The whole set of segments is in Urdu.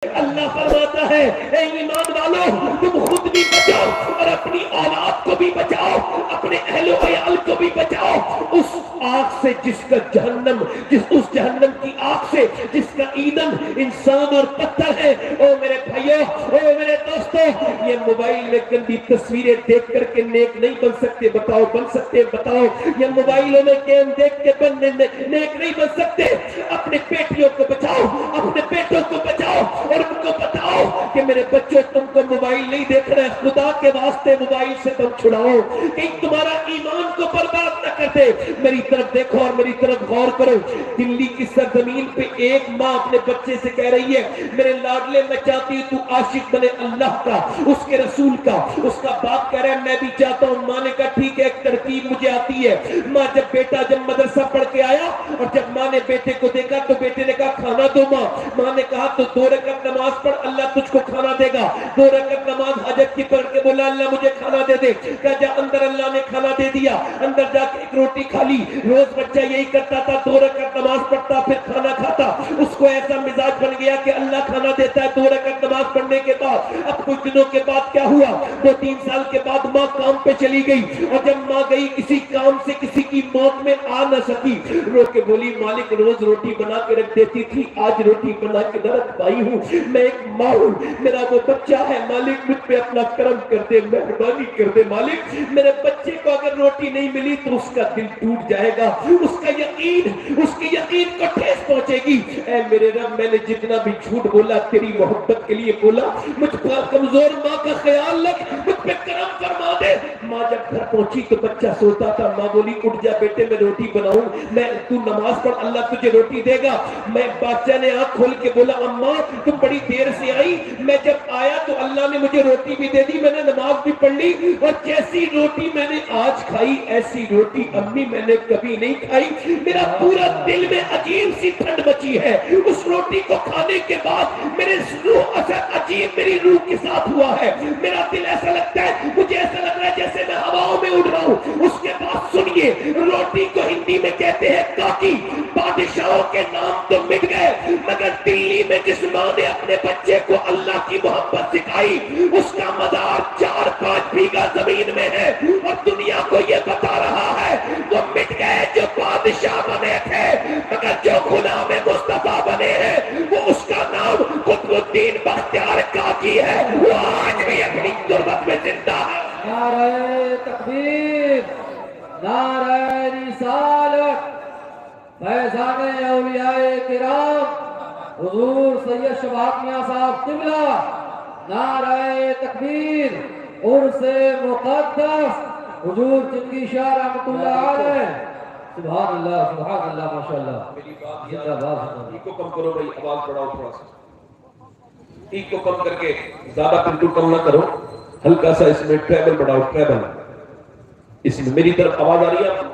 اللہ فرماتا ہے اے ایمان والو تم خود بھی بچاؤ اور اپنی اولاد کو بھی بچاؤ، اپنے اہل و عیال کو بھی بچاؤ اس آگ سے جس کا جہنم، اس جہنم کی آگ سے جس کا ایندھن انسان اور پتھر ہے۔ او میرے بھائیو، او میرے دوستو، یہ موبائل میں گندی تصویریں دیکھ کر کے نیک نہیں بن سکتے، بتاؤ بن سکتے؟ بتاؤ، یہ موبائلوں میں گیم دیکھ کے نیک نہیں بن سکتے۔ اپنے بیٹیوں کو بچاؤ، اپنے بیٹوں کو بچاؤ اور ان کو بتاؤ کہ میرے بچوں تم کو موبائل نہیں دیکھ رہے، خدا کے واسطے موبائل سے تم چھڑاؤ، کہیں تمہارا ایمان کو برباد نہ کر دے۔ میری طرف دیکھو اور میری طرف غور کرو۔ دلی کی سرزمین پہ ایک ماں اپنے بچے سے کہہ رہی ہے میرے لاڈلے میں چاہتی ہوں تو عاشق بنے اللہ کا، اس کے رسول کا۔ اس کا باپ کہہ رہا ہے میں بھی چاہتا ہوں۔ ماں نے کہا ٹھیک ہے، ایک ترکیب مجھے آتی ہے۔ ماں جب مدرسہ پڑھ کے آیا اور جب ماں نے بیٹے کو دیکھا تو بیٹے نے کہا کھانا دو ماں۔ ماں نے کہا تو 2 رکعت نماز پڑھ، اللہ تجھ کو کھانا دے گا۔ 2 رکعت نماز حاجت کی پڑھ کے بولا اللہ مجھے کھانا دے دے۔ کہا جا اندر، اللہ نے کھانا دے دیا۔ اندر جا کے ایک روٹی کھا لی۔ روز بچہ یہی کرتا تھا، 2 رکعت نماز پڑھتا پھر کھانا کھاتا۔ اس کو ایسا مزاج بن گیا کہ اللہ کھانا دیتا ہے 2 رکعت نماز پڑھنے کے بعد۔ اب کچھ دنوں کے بعد کیا ہوا، 2-3 سال کے بعد ماں کام پہ چلی گئی، اور جب ماں گئی کسی کام سے کسی کی موت میں آ نہ سکی، رو کے بولی مالک روز روٹی بنا کے رکھ دیتی تھی، آج روٹی بنا کے نہ رکھ پائی ہوں، میں ایک ماں ہوں، میرا وہ بچہ ہے، مالک مجھ پہ اپنا کرم کر دے، مہربانی کر دے مالک، میرے بچے کو اگر روٹی نہیں ملی تو اس کا دل ٹوٹ جائے گا، اس کا یقین، اس کی یقین کو ٹھیس پہنچے گی۔ اے میرے رب میں نے جتنا بھی جھوٹ بولا تیری محبت کے لیے بولا، مجھ پر کمزور ماں کا خیال رکھ، مجھ پہ کرم فرما دے۔ ماں جب گھر پہنچی تو بچہ سوتا تھا، ماں بولی اٹھ جا بیٹے میں روٹی بناؤں، تو نماز پڑھ اللہ تجھے روٹی دے گا۔ میں بادشاہ نے آنکھ کھول کے بولا اماں تم بڑی دیر سے آئی، میں جب آیا تو اللہ نے مجھے روٹی بھی دے دی، میں نے نماز بھی پڑھ لی، اور جیسی روٹی میں نے آج کھائی ایسی روٹی امی میں نے کبھی نہیں کھائی، میرا پورا دل میں عجیب سی ٹھنڈ مچی ہے۔ اس روٹی کو کھانے کے بعد میرے روح اثر عجیب میری روح کے ساتھ ہوا ہے، میرا دل ایسا لگتا ہے، مجھے ایسا لگ رہا ہے جیسے میں ہواؤں میں اڑ رہا ہوں۔ اس کے بعد سنیے، روٹی کو ہندی میں کہتے ہیں کاکی۔ بادشاہوں کے نام تو مٹ گئے مگر دلی میں جس ماں نے اپنے بچے کو اللہ کی محبت سکھائی اس کا مزار 4-5 بیگھہ زمین میں ہے، اور دنیا کو یہ بتا رہا ہے وہ مٹ گئے جو بادشاہ بنے تھے مگر جو غلام مصطفیٰ بنے ہیں وہ اس کا نام قطب الدین بختیار کاکی ہے، وہ آج بھی اپنی تربت میں زندہ ہے۔ نعرہ تکبیر، نعرہ رسالت، فیضان اولیاء کرام حضور سید شباب میاں صاحب قبلہ، نعرہ تکبیر، عرس مقدس حضور چنگی شاہ رحمت اللہ علیہ۔ سبحان اللہ، سبحان اللہ، ماشاءاللہ۔ میری بات زندہ باد۔ ایک کو کم کرو بھائی، آواز بڑھاؤ تھوڑا سا، ایک کو کم کر کے، زیادہ پنٹو کم نہ کرو، ہلکا سا اس میں ٹریبل بڑھاؤ، ٹریبل اس میں۔ میری طرف آواز آ رہی ہے؟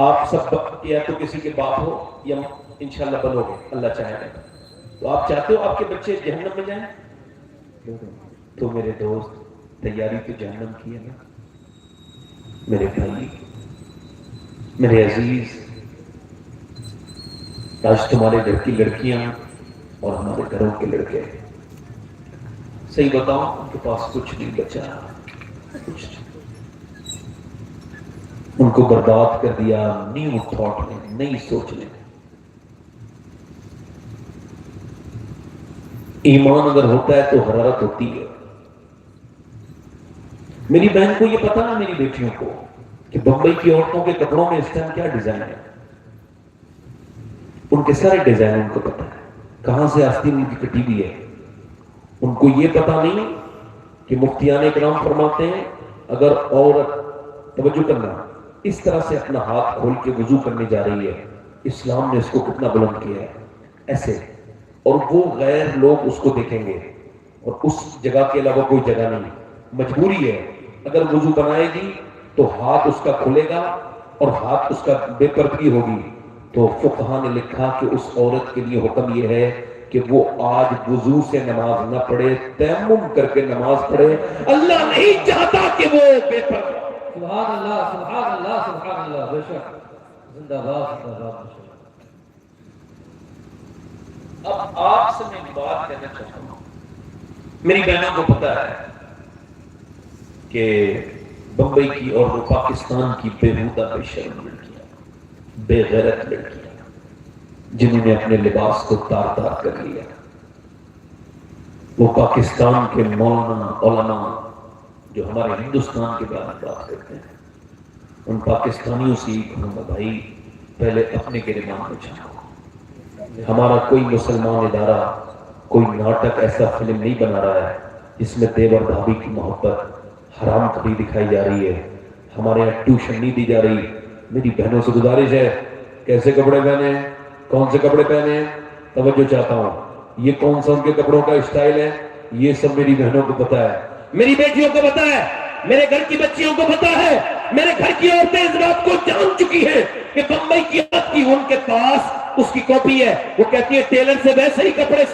آپ سب یا تو کسی کے باپ ہو یا انشاءاللہ بنو گے اللہ چاہے گا، تو آپ چاہتے ہو آپ کے بچے جہنم میں جائیں؟ تو میرے دوست تیاری تو جہنم کی ہے نا میرے بھائی، میرے عزیز۔ آج تمہارے گھر کی لڑکیاں اور ہمارے گھروں کے لڑکے صحیح بتاؤ ان کے پاس کچھ نہیں بچا، کچھ ان کو برباد کر دیا نیو تھاٹ نے، نئی سوچ نے۔ ایمان اگر ہوتا ہے تو حرارت ہوتی ہے۔ میری بہن کو یہ پتا نا، میری بیٹیوں کو، کہ بمبئی کی عورتوں کے کپڑوں میں اس ٹائم کیا ڈیزائن ہے، ان کے سارے ڈیزائن ان کو پتا ہے، کہاں سے آستین ان کی کٹی ہوئی ہے۔ ان کو یہ پتا نہیں کہ مفتیان اکرام فرماتے ہیں اگر عورت، توجہ کرنا، اس طرح سے اپنا ہاتھ کھول کے وضو کرنے جا رہی ہے، اسلام نے اس کو کتنا بلند کیا ہے، ایسے، اور وہ غیر لوگ اس کو دیکھیں گے، اور اس جگہ کے علاوہ کوئی جگہ نہیں، مجبوری ہے۔ اگر وضو بنائے گی تو ہاتھ اس کا کھلے گا اور ہاتھ اس کا بے پردگی ہوگی، تو فقہا نے لکھا کہ اس عورت کے لیے حکم یہ ہے کہ وہ آج وضو سے نماز نہ پڑھے، تیمم کر کے نماز پڑھے، اللہ نہیں چاہتا کہ وہ بے پردہ۔ سبحان اللہ، سبحان اللہ، سبحان اللہ، بے شک، زندہ باد، زندہ باد۔ اب آپ سے میں ایک بات کہنا چاہتا ہوں، میری بہنوں کو پتا ہے کہ بمبئی کی اور وہ پاکستان کی بےہودہ بے شرم لڑکیاں، بے غیرت لڑکیاں، جنہوں نے اپنے لباس کو تار تار کر لیا، وہ پاکستان کے مولانا علماء جو ہمارے ہندوستان کے بارے میں بات کرتے ہیں، ان پاکستانیوں سے کہوں گا بھائی پہلے اپنے گریبان میں جھانکو۔ ہمارا کوئی مسلمان ادارہ کوئی ناٹک ایسا فلم نہیں بنا رہا ہے جس میں دیور بھابھی کی محبت حرام کبھی دکھائی جا رہی ہے، ہمارے یہاں ٹیوشن نہیں دی جا رہی۔ میری بہنوں سے گزارش ہے، کیسے کپڑے پہنے ہیں، کون سے کپڑے پہنے ہیں، توجہ چاہتا ہوں، یہ کون سا ان کے کپڑوں کا اسٹائل ہے، یہ سب میری بہنوں کو پتا ہے، میری بیٹیوں کو پتا ہے، میرے گھر کی بچیوں کو پتا ہے، میرے گھر کی عورتیں اس بات کو جان چکی ہیں کہ بمبئی کی عورت کی ان کے پاس اس کی کاپی ہے، وہ کہتی ہے ٹیلر سے ویسے ہی کپڑے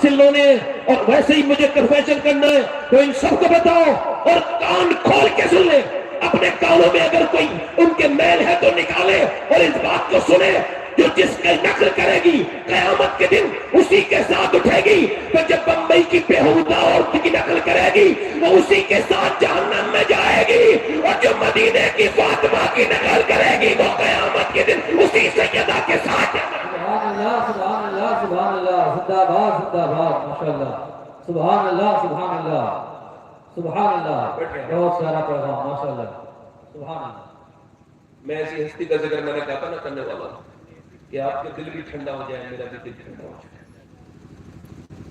سلوانے اور ویسے ہی مجھے کنفیشن کرنا ہے، تو ان سب کو بتاؤ اور کان کھول کے سن لے، اپنے کانوں میں اگر کوئی ان کے میل ہے تو نکالے اور اس بات کو سنے، جو جس کا نقل کرے گی قیامت کے دن اسی کے ساتھ اٹھے گی، تو جب بمبئی کی بےہودہ عورت کی نقل کرے گی وہ اسی کے ساتھ جہنم میں جائے گی، اور جو مدینے کی فاطمہ کی نقل کرے گی وہ قیامت کے دن اسی سیدہ کے ساتھ سبحان اللہ سبحان اللہ سبحان اللہ، زندہ باد زندہ باد، ماشاءاللہ، سبحان اللہ سبحان اللہ سبحان اللہ، بہت سارا پیغام ماشاءاللہ، سبحان اللہ۔ میں ایسی ہستی کا ذکر میں نے کہا تھا نہ کرنے والا کہ آپ کا دل بھی ٹھنڈا ہو جائے، میرا بھی دل ٹھنڈا ہو جائے۔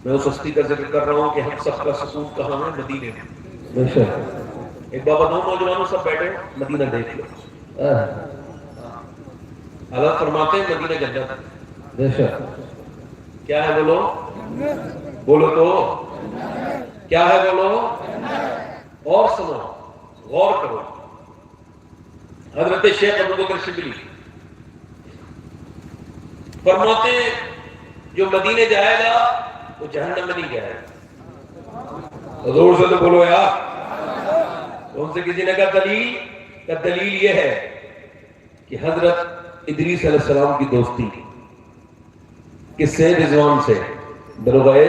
میں اس ہستی کا ذکر کر رہا ہوں کہ ہم سب کا سکون کہاں ہے؟ مدینے میں۔ ایک بابا دو نوجوانوں سب بیٹھے، مدینہ دیکھ لو، حضرت فرماتے ہیں مدینہ جنت بے شک، کیا ہے؟ بولو بولو تو کیا ہے؟ بولو اور سنو، غور کرو۔ حضرت شیخ ابوبکر شبلی فرماتے ہیں جو مدینے جائے گا وہ جہنم میں نہیں جائے گا۔ حضور سے تو بولو یار، ان سے کسی نے کہا دلیل یہ ہے کہ حضرت ادریس علیہ السلام کی دوستی کس سے؟ رضوان سے، دروغے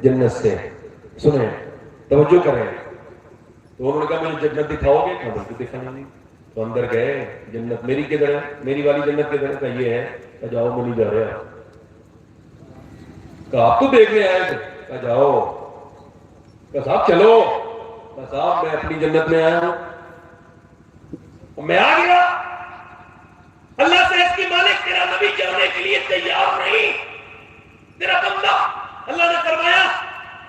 جنت سے۔ سنیں، توجہ کریں، تو انہوں نے کہا مجھے جنت دکھاؤ گے؟ کہا بالکل دکھانا نہیں۔ تو اندر گئے، جنت میری کدھر ہے؟ میری والی جنت کدھر ہے؟ کہا یہ ہے۔ کہا جاؤ، میں نہیں جا رہا۔ کہا آپ تو دیکھنے آئے تھے؟ کہا جاؤ۔ کہا صاحب چلو۔ کہا صاحب میں اپنی جنت میں آیا ہوں، میں آ گیا۔ اللہ سے اس کی مالک تیرا نبی جانے کے لیے تیار نہیں، تیرا بندہ۔ اللہ نے فرمایا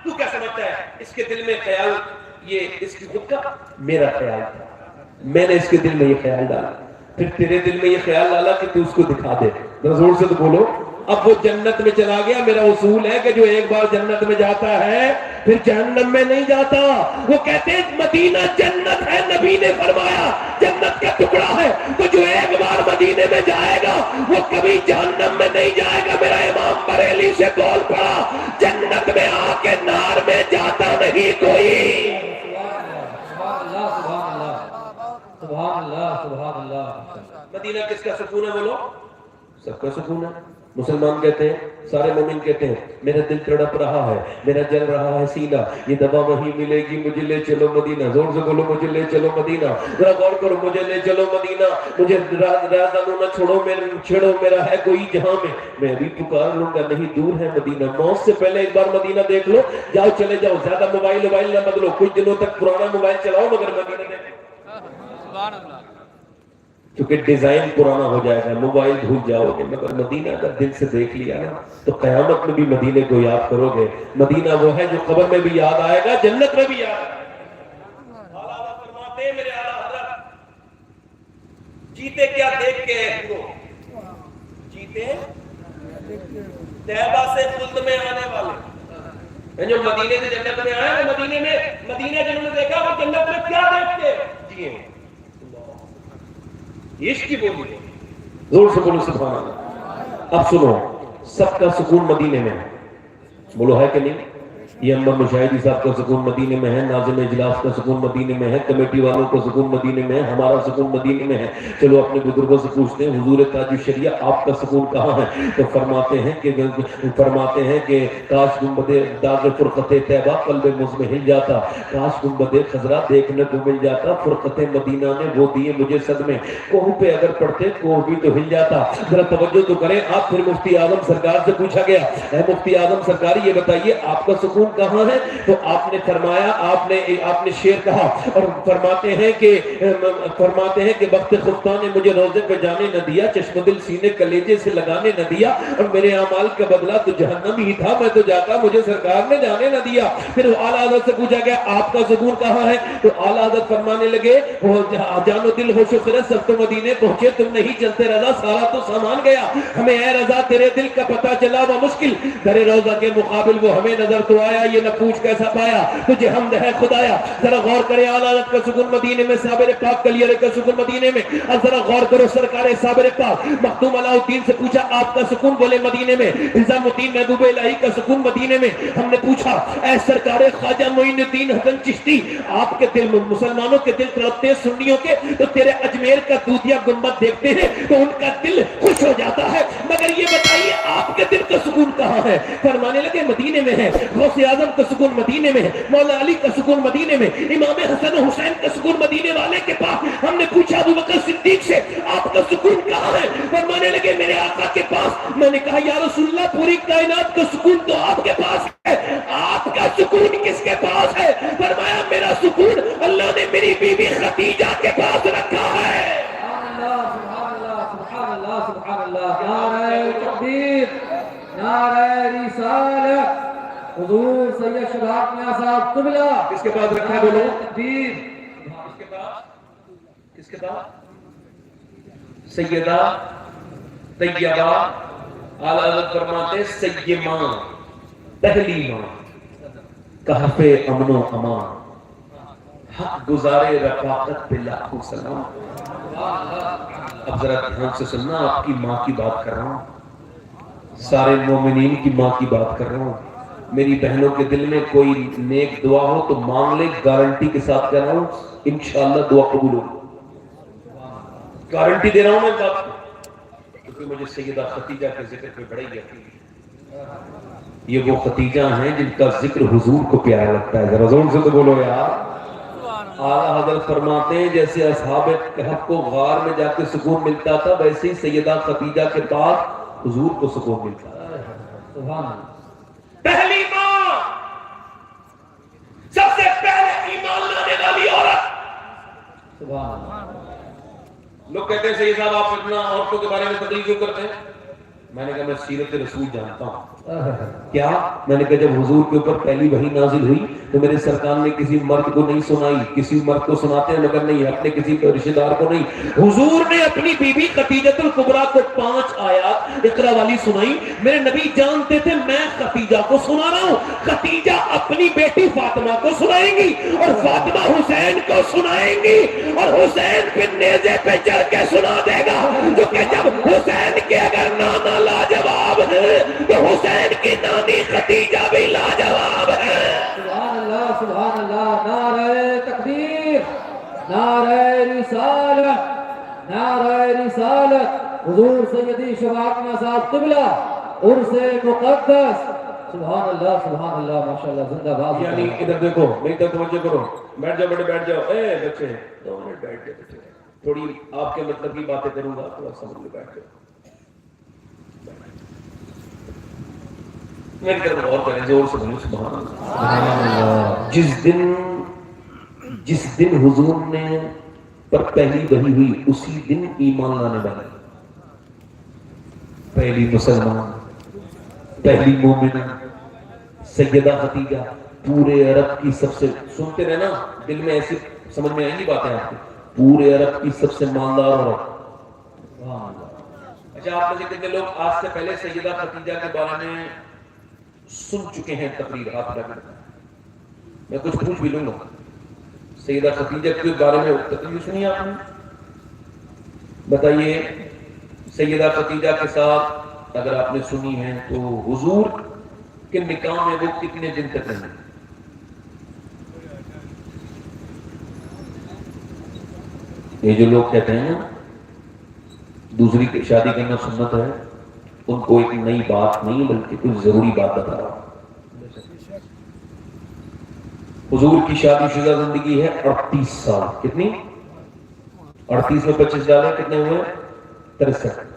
تو کیا سمجھتا ہے اس کے دل میں خیال، یہ اس کی خود کا؟ میرا خیال تھا، میں نے اس کے دل میں یہ خیال ڈالا، پھر تیرے دل میں یہ خیال ڈالا کہ تو اس کو دکھا دے۔ زور سے تو بولو۔ اب وہ جنت میں چلا گیا۔ میرا اصول ہے کہ جو ایک بار جنت میں جاتا ہے پھر جہنم میں نہیں جاتا۔ وہ کہتے ہیں مدینہ جنت ہے، نبی نے فرمایا جنت کا ٹکڑا ہے، تو جو ایک بار مدینے میں جائے گا وہ کبھی جہنم میں نہیں جائے گا۔ میرا امام بریلی سے بول پڑا، جنت میں آ کے نار میں جاتا نہیں کوئی۔ سبحان اللہ سبحان اللہ سبحان اللہ سبحان اللہ۔ مدینہ کس کا سکون ہے؟ بولو، سب کا سکون ہے۔ مسلمان کہتے ہیں، سارے مومن کہتے ہیں میرا دل تڑپ رہا ہے، میرا جل رہا ہے سینہ، یہ دوا وہیں ملے گی، مجھے لے چلو مدینہ۔ زور سے بولو، مجھے لے چلو مدینہ۔ ذرا غور کرو، مجھے لے چلو مدینہ، مجھے رازدانوں نہ چھوڑو میرا ہے کوئی جہاں میں بھی پکار لوں گا، نہیں دور ہے مدینہ۔ موت سے پہلے ایک بار مدینہ دیکھ لو، جاؤ چلے جاؤ، زیادہ موبائل نہ بدلو، کچھ دنوں تک پرانا موبائل چلاؤ مگر مدینہ دیکھو۔ سبحان اللہ۔ کیونکہ ڈیزائن پرانا ہو جائے گا، موبائل بھول جاؤ گے، مگر مدینہ اگر دل سے دیکھ لیا نا تو قیامت میں بھی مدینے کو یاد کرو گے۔ مدینہ وہ ہے جو قبر میں بھی یاد آئے گا، جنت میں بھی یاد آئے گا۔ اعلیٰ فرماتے ہیں میرے اعلیٰ حضرت، جیتے کیا دیکھ کے جیتے طیبہ سے خلد میں آنے والے، جو مدینے سے جنت میں آئے، مدینے جنہوں نے دیکھا وہ جنت میں کیا دیکھ کے جیے؟ عشق کی بولی۔ زور سے بولو سبحان اللہ۔ اب سنو، سب کا سکون مدینے میں ہے، بولو ہے کہ نہیں؟ یہ امر مشاہدی صاحب کا سکون مدینے میں ہے، ناظم اجلاس کا سکون مدینے میں ہے، کمیٹی والوں کا سکون مدینے میں ہے، ہمارا سکون مدینے میں ہے۔ چلو اپنے بزرگوں سے پوچھتے ہیں حضور تاج الشریعہ آپ کا سکون کہاں ہے؟ تو فرماتے ہیں کہ کاش گنبد داغ فرقت طیبہ قلب مز میں ہل جاتا، کاش گنبد خضرا دیکھنے کو مل جاتا، فرقت مدینہ نے وہ دیے مجھے صدمے، کوہ پہ اگر پڑتے کوہ بھی تو ہل جاتا۔ ذرا توجہ تو کریں آپ۔ پھر مفتی اعظم سرکار سے پوچھا گیا اے مفتی اعظم سرکار یہ بتائیے آپ کا سکون کہاں ہے؟ تو آپ نے فرمایا، آپ نے شعر کہا اور فرماتے ہیں کہ وقت خفتہ نے مجھے روزے پہ جانے نہ دیا، چشم دل سینے کلیجے سے لگانے نہ دیا، اور میرے اعمال کا بدلہ تو جہنم ہی تھا، میں تو جاتا مجھے سرکار نے جانے نہ دیا۔ پھر اعلیٰ حضرت سے پوچھا گیا آپ کا سکون کہاں ہے؟ تو اعلیٰ حضرت فرمانے لگے جان و دل ہوش و خرد سب تو مدینے پہنچے، تم نہیں چلتے رضا سارا تو سامان گیا، ہمیں اے رضا تیرے دل کا پتہ چلا وہ مشکل، در روضہ کے مقابل وہ ہمیں نظر تو آیا، یہ نہ پوچھ کیسا پایا تجھے حمد ہے خدایا۔ ذرا غور کرے اعلیٰ حضرت کا سکون مدینے میں، صابر پاک کلیرے کا سکون مدینے میں، اور ذرا غور کرو سرکار صابر پاک مخدوم علاء الدین سے پوچھا آپ کا سکون، بولے مدینے میں۔ نظام الدین محبوب الہی کا سکون مدینے میں۔ ہم نے پوچھا اے سرکار خواجہ معین الدین حسن چشتی آپ کے دل مسلمانوں کے دل تڑپتے ہیں سنیوں کے، تو تیرے اجمیر کا دودھیا گنبد دیکھتے ہیں تو ان کا دل خوش ہو جاتا ہے، مگر یہ بتائیے آپ کے دل کا سکون کہاں ہے؟ فرمانے لگے مدینے میں ہے۔ غوث اعظم کا سکون مدینے میں ہے، مولا علی کا سکون مدینے میں، امام حسن و حسین کا سکون مدینے والے کے پاس۔ ہم نے پوچھا ابو بکر صدیق سے آپ کا سکون کہاں ہے؟ فرمانے لگے میرے آقا کے پاس۔ میں نے کہا یا رسول اللہ پوری کائنات کا سکون تو آپ کے پاس ہے، آپ کا سکون کس کے پاس ہے؟ فرمایا میرا سکون اللہ نے میری بیوی خدیجہ کے پاس رکھا ہے۔ سبحان اللہ سبحان اللہ سبحان اللہ، نعرہ تکبیر، نعرہ رسالت، حضور سید شہاب میاں صاحب قبلہ کس کے پاس رکھا ہے بولو؟ تکبیر، کس کے پاس؟ سیدہ طیبہ اعلیٰ حضرت فرماتے ہیں سیدہ پہلی ماں کہف امن و امان، حق گزارے رفاقت پہ لاکھوں سلام۔ اب ذرا دھیان سے سننا، آپ کی ماں کی بات کر رہا ہوں، سارے مومنین کی ماں کی بات کر رہا ہوں۔ میری بہنوں کے دل میں کوئی نیک دعا ہو تو مانگ لے، گارنٹی کے ساتھ کہہ رہا ہوں انشاءاللہ دعا قبول ہوگی، گارنٹی دے رہا ہوں میں بات کو، کیونکہ مجھے سیدہ خدیجہ کے ذکر پہ بڑی یقین ہے۔ یہ وہ خدیجہ ہیں جن کا ذکر حضور کو پیارا لگتا ہے، ذرا زور سے تو بولو یار۔ اعلیٰ حضرت فرماتے ہیں جیسے اصحاب کہف کو غار میں جا کے سکون ملتا تھا، ویسے ہی سیدہ خدیجہ کے پاس حضور کو سکون ملتا ہے۔ سبحان اللہ، پہلی ماں، سب سے پہلے ایمان لانے والی عورت۔ سبحان اللہ۔ لوگ کہتے ہیں سید صاحب آپ اتنا عورتوں کے بارے میں تقریر کیوں کرتے ہیں؟ میں نے کہا میں سیرت رسول جانتا ہوں۔ کیا؟ میں نے کہا جب حضور کے اوپر پہلی وحی نازل ہوئی تو میرے سرکار نے کسی مرد کو نہیں سنائی، کسی مرد کو سناتے ہیں مگر نہیں اپنے کسی رشتہ دار کو نہیں، حضور نے اپنی بی بی خدیجۃ الکبریٰ کو 5 آیات اقرا والی سنائی۔ میرے نبی جانتے تھے میں خدیجہ کو سنا رہا ہوں، خدیجہ اپنی بیٹی فاطمہ کو سنائیں گی اور فاطمہ حسین کو سنائیں گی، اور حسین پھر نیزے پہ چڑھ کے سنا دے گا، جو کہ جب حسین کے اگر نانا لاجواب ہے تو حسین کی نانی خدیجہ بھی لاجواب ہے۔ سبحان اللہ سبحان اللہ، نعرہ تکبیر، نعرہ رسالت، نعرہ رسالت، حضور سیدی شہاب میاں صاحب قبلہ، عرس مقدس، سبحان اللہ سبحان اللہ، ماشاءاللہ زندہ باد۔ یعنی ادھر دیکھو میری طرف توجہ کرو، بیٹھ جاؤ بیٹے بیٹھ جاؤ، اے بچے 2 منٹ بیٹھ جاؤ بچے، تھوڑی آپ کے مطلب کی باتیں کروں گا، تھوڑا سمجھ لو، بیٹھ جاؤ میری طرف غور کریں، زور سے بولو سبحان اللہ۔ جس دن حضور نے پر پہلی وحی ہوئی اسی دن ایمان لانے والے، پہلی مسلمان، پہلی مومنہ سیدہ خدیجہ، پورے عرب کی سب سے، سنتے رہنا دل میں ایسی سمجھ میں آئیں گی باتیں آپ کو، پورے عرب کی سب سے مالدار عورت۔ اچھا آپ میں سے کتنے لوگ آج سے پہلے سیدہ خدیجہ کے بارے میں سن چکے ہیں تقریر؟ ہاتھ رکھ دیں، میں کچھ پوچھ بھی لوں گا۔ سیدہ خدیجہ کے بارے میں تقریر سنی آپ نے؟ بتائیے سیدہ خدیجہ کے ساتھ اگر آپ نے سنی ہے تو حضور کہ نکاح میں وہ کتنے دن تک رہیں؟ یہ جو لوگ کہتے ہیں نا دوسری شادی کرنا سنت ہے، ان کو ایک نئی بات نہیں بلکہ کچھ ضروری بات بتا رہا ہوں۔ حضور کی شادی شدہ زندگی ہے 38 سال۔ کتنی؟ 38 میں 25 ڈالے کتنے ہوئے؟ 63۔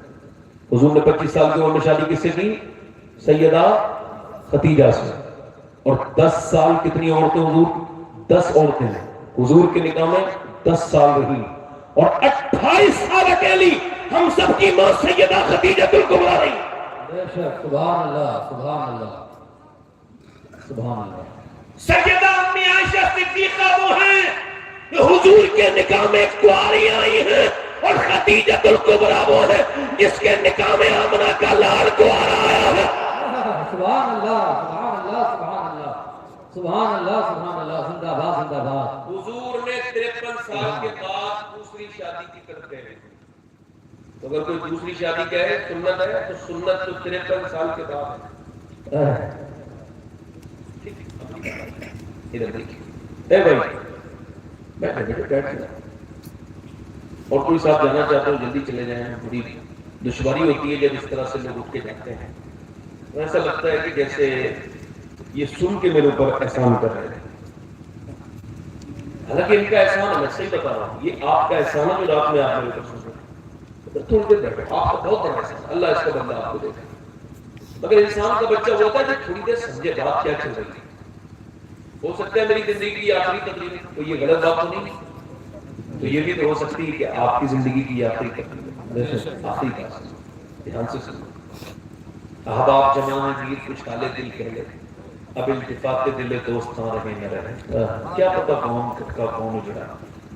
حضور نے 25 سال کی عمر میں شادی کس سے کی؟ سیدہ خدیجہ سے۔ اور 10 سال کتنی عورتیں حضور؟ 10 عورتیں ہیں حضور کے نکاح میں 10 سال رہی، اور 28 سال اکیلی ہم سب کی ماں سیدہ خدیجہ الکبریٰ رہی۔ بے شک، سبحان اللہ، سبحان اللہ، سبحان اللہ۔ سیدہ امی عائشہ صدیقہ وہ ہیں جو حضور کے نکاح میں کنواری آئی ہیں، اور خدیجہ الکبریٰ وہ ہے جس کے نکاح میں آمنہ کا لال کنوارا آیا ہے۔ سبحان اللہ، سبحان اللہ، سبحان اللہ، سبحان اللہ، سبحان اللہ، زندہ باد، زندہ باد۔ حضور نے 53 سال کے بعد دوسری شادی کی طرف گئے۔ تو اگر کوئی دوسری شادی کہے سنت ہے تو سنت تو 53 سال کے بعد ہے۔ ادھر دیکھیے، اے بھائی بیٹھے بیٹھے بیٹھے، اور کوئی صاحب جانا چاہتے ہو جلدی چلے جائیں، بڑی دشواری ہوتی ہے جب اس طرح سے لوگ اٹھ کے جاتے ہیں، ایسا لگتا ہے کہ جیسے یہ سن کے میرے اوپر احسان کر رہے ہیں، حالانکہ ان کا احسان ہے، میں صحیح بتا رہا ہوں، یہ آپ کا احسان ہے جو رات میں آپ میرے اوپر سن رہے ہیں، تھوڑی دیر بیٹھے، آپ کا بہت بڑا احسان ہے، اللہ اس کا بندہ آپ کو دے گا۔ مگر انسان کا بچہ ہوتا ہے جو تھوڑی دیر سمجھے بات کیا چل رہی ہے۔ ہو سکتا ہے میری زندگی کی آخری تقریر ہے، تو یہ غلط بات تو نہیں، تو یہ بھی تو ہو سکتی ہے کہ آپ کی زندگی کی آخری تقریر ہے، آخری بات دھیان سے سنو۔ احباب جمع گیر کچھ حالے دل کہہ لے، اب التفات دل دوست نہ رہے نہ رہے، کیا پتہ کون کھٹکا کون اجڑا،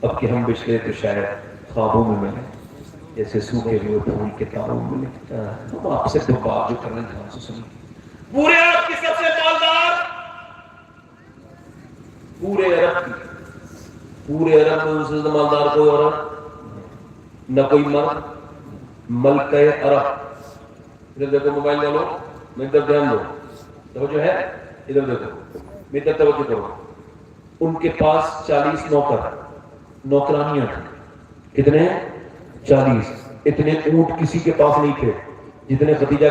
اب کہ ہم بچھڑے تو شاید خوابوں میں ملے، جیسے سوکھے ہوئے پھول کے تاروں میں ملے۔ ہم آپ سے دو بات جو کر رہے ہیں دھیان سے سنیں۔ پورے عرب کی سب سے مالدار، پورے عرب کی، پورے عرب میں ان سے زیادہ مالدار کوئی عورت نہ کوئی مرد، ملکہ عرب۔ ادھر دیکھو موبائل والو، میری طرف دھیان دو، توجہ ہے، ادھر دیکھو میری طرف توجہ کرو۔ ان کے پاس 40 نوکر نوکرانیاں تھیں، کتنے؟ 40۔ اتنے اونٹ کسی کے پاس نہیں تھے جتنے سیدہ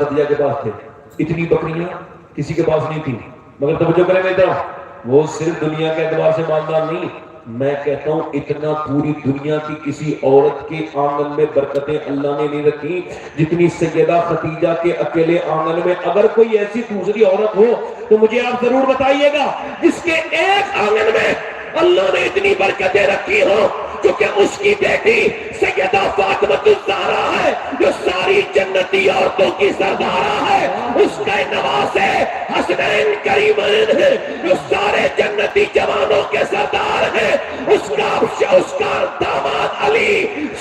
خدیجہ کے پاس تھے، اتنی بکریاں کسی کے پاس نہیں تھی۔ مگر توجہ کریں میری طرف، وہ صرف دنیا کے اعتبار سے مالدار نہیں، میں کہتا ہوں اتنا پوری دنیا کی کسی عورت کے آنگن میں برکتیں اللہ نے نہیں رکھی جتنی سیدہ خدیجہ کے اکیلے آنگن میں۔ اگر کوئی ایسی دوسری عورت ہو تو مجھے آپ ضرور بتائیے گا جس کے ایک آنگن میں اللہ نے اتنی برکتیں رکھی ہوں، کیونکہ اس کی بیٹی سیدہ فاطمہ الزہرا ہے جو ساری جنتی عورتوں کی سردارہ ہے، اس کا نواز ہے حسنین کریمین ہے جو سارے جنتی جوانوں کے سردار ہیں، اس کا داماد علی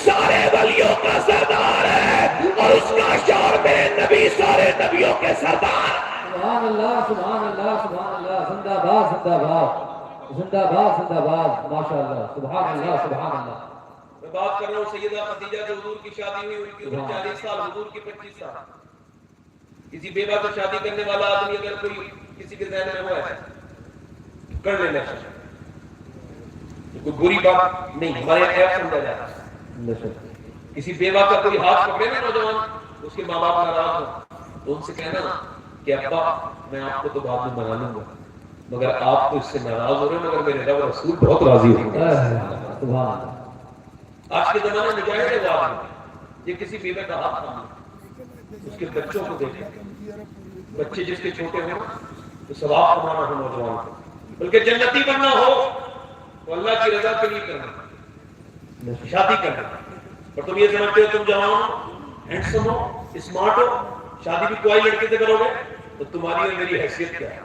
سارے ولیوں کا سردار ہے، اور اس کا شوہر میرے نبی سارے نبیوں کے سردار۔ سبحان اللہ، سبحان اللہ، سبحان اللہ، زندہ باد، زندہ باد، زندہ باد، زندہ باد، ماشاءاللہ، سبحان اللہ، سبحان اللہ۔ میں بات کر رہا ہوں سیدہ خدیجہ جو حضور کی شادی ہوئی، ان کی عمر 40 سال، حضور کی 25 سال۔ کسی بیوہ سے شادی کرنے والا آدمی اگر کوئی کسی کے ذہن میں ہوا ہے کر لینا چاہیے، کوئی بری بات نہیں، ہمارے ایپ سمجھا جاتا ہے۔ کسی بیوہ کا کوئی ہاتھ پکڑے نا نوجوان، اس کے ماں باپ ناراض ہو تو ان سے کہنا کہ ابا میں آپ کو تو بعد میں منا لوں گا، مگر آپ تو اس سے ناراض ہو رہے ہیں، مگر میرے رب رسول بہت راضی ہوں گے۔ آج کے زمانے میں مجاہد ہے وہ آدمی، یہ کسی بیوہ کا ہاتھ تھامے، اس کے بچوں کو دیکھیں، بچے جس کے چھوٹے ہوں تو ثواب کمانا ہو نوجوان کو، بلکہ جنتی بننا ہو تو اللہ کی رضا کے لیے کرنا، شادی کرنا۔ اور تم یہ سمجھتے ہو تم جوان ہو، ہینڈسم ہو، اسمارٹ ہو، شادی بھی کوئی لڑکے سے کرو گے تو تمہاری اور میری حیثیت کیا ہے؟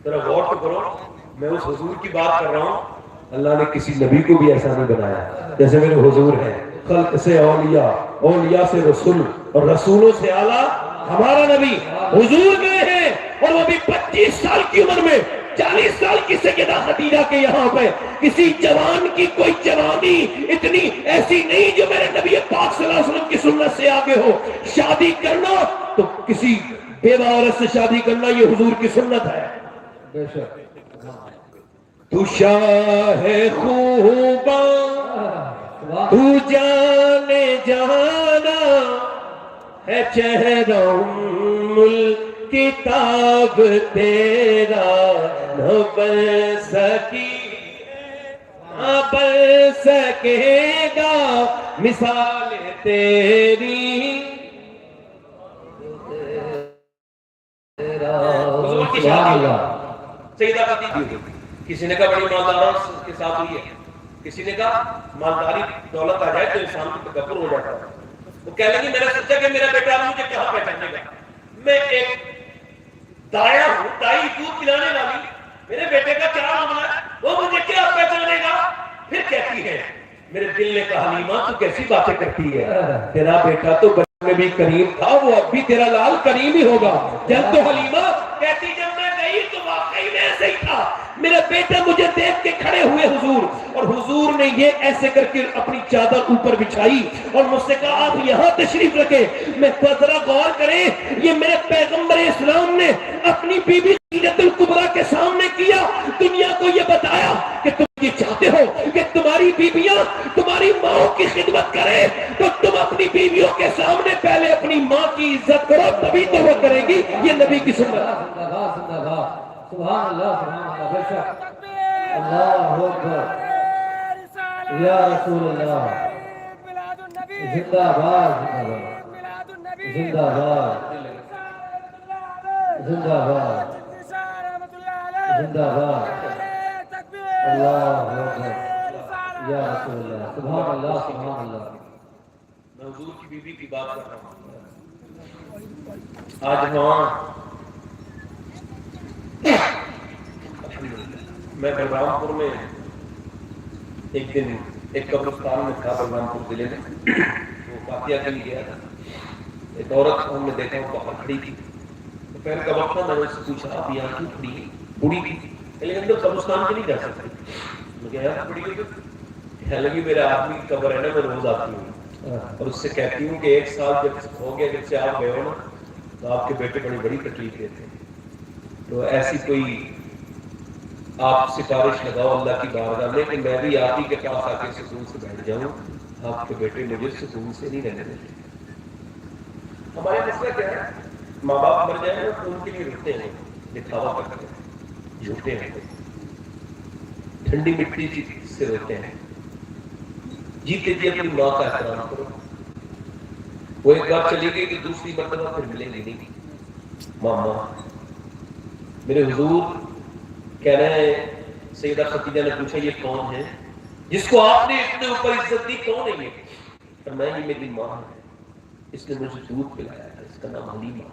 ذرا غور تو کرو، میں اس حضور کی بات کر رہا ہوں، اللہ نے کسی نبی کو بھی ایسا نہیں بنایا جیسے میرے حضور ہیں، خلق سے اولیاء، اولیاء سے رسول، اور رسولوں سے اعلیٰ ہمارا نبی حضور گئے ہیں، اور وہ بھی 25 سال کی عمر میں 40 سال کی سیدہ خدیجہ کے یہاں پہ کسی جوان کی کوئی جوانی اتنی ایسی نہیں جو میرے نبی پاک صلی اللہ علیہ وسلم کی سنت سے آگے ہو۔ شادی کرنا تو کسی بیوہ عورت سے شادی کرنا یہ حضور کی سنت ہے. بے شک. تو شاہ خوباں تو جانے جانا ہے چہرہ کتاب تیرا نہ بن سکے گا مثال تیری. حضور کی شادی سیدہ خدیجہ کی. کسی نے کہا بڑی مالداروں کے ساتھ ہوئی ہے, کسی نے کہا مالداری دولت آ جائے تو انسان کو تکبر ہو جاتا ہے. وہ کہہ لگی میں نے سوچا کہ میرا بیٹا مجھے کہاں پہچانے گا, میں ایک دایا ہوں, دائی دودھ پلانے والی, میرے بیٹے کا کیا معاملہ ہے, وہ مجھے کیا پہچانے گا. پھر کہتی ہے میرے دل نے کہا حلیمہ تو کیسی باتیں کرتی ہے, تیرا بیٹا تو بچپن میں بھی کریم تھا, وہ اب بھی تیرا لال کریم ہی ہوگا. جب تو حلیمہ کہتی جب میں گئی تو واقعی میں ایسے ہی تھا, میرا بیٹا مجھے دیکھ کے کھڑے ہوئے حضور, اور حضور نے یہ ایسے کر کے اپنی چادر اوپر بچھائی اور مجھ سے کہا آپ یہاں تشریف رکھیں. میں ذرا غور کریں, یہ میرے پیغمبر اسلام نے اپنی بیوی خدیجہ الکبریٰ کے سامنے کیا, دنیا کو یہ بتایا کہ تم یہ چاہتے ہو کہ تمہاری بیویاں تمہاری ماں کی خدمت کریں, تو تم اپنی بیویوں کے سامنے پہلے اپنی ماں کی عزت کرو, تبھی تو وہ کرے گی. یہ نبی کی سنت. سبحان اللہ سبحان اللہ. بے شک. اللہ اکبر. یا رسول اللہ. زندہ باد زندہ باد زندہ باد زندہ باد. اللہ اکبر. یا رسول اللہ. سبحان اللہ سبحان اللہ. میں حضور کی بیوی کی بات کر رہا ہوں. آج وہاں میں بلرام پور میں ایک دن ایک قبرستان میں تھا, بلرام پور ضلع میں, وہ فاتحہ کے لیے گیا تھا. ایک عورت ہم نے دیکھا وہ باہر کھڑی تھی. دوپہر کا وقت تھا, میں نے اس سے پوچھا آپ یہاں کیوں کھڑی ہے, بوڑھی تھی, لیکن اندر قبرستان کے نہیں جا سکتی. میں کہا یار بڑی کہنے لگی میرا آدمی کی قبر ہے نا, میں روز آتی ہوں اور اس سے کہتی ہوں کہ 1 سال جب ہو گیا جب سے آپ گئے ہو نا تو آپ کے بیٹے بڑی بڑی تکلیف دیتے ہیں, تو ایسی کوئی آپ سفارش لگاؤ اللہ کی بارگاہ میں کہ میں بھی آپ ہی کے پاس آ کے سکون سے بیٹھ جاؤں, آپ کے بیٹے مجھے سکون سے نہیں رہنے دیتے. ہمارے مسئلہ کیا ہے, ماں باپ مر جائیں نا تو ان کے لیے رکتے ہیں, دکھاوا کرتے ہیں, جھوٹے ہیں, ٹھنڈی مٹی سے روتے ہیں. جیتے جی اپنی ماں کا احترام کرو. وہ ایک بار چلی گئی کہ دوسری مرتبہ پھر ملیں گی نہیں. ماما میرے حضور کہہ رہے ہیں, سیدہ خدیجہ نے پوچھا یہ کون ہے جس کو آپ نے اتنے اوپر عزت دی, کون ہے یہ؟ فرمایا یہ میری ماں ہے, اس نے مجھے دودھ پلایا تھا, اس کا نام حلیمہ ہے.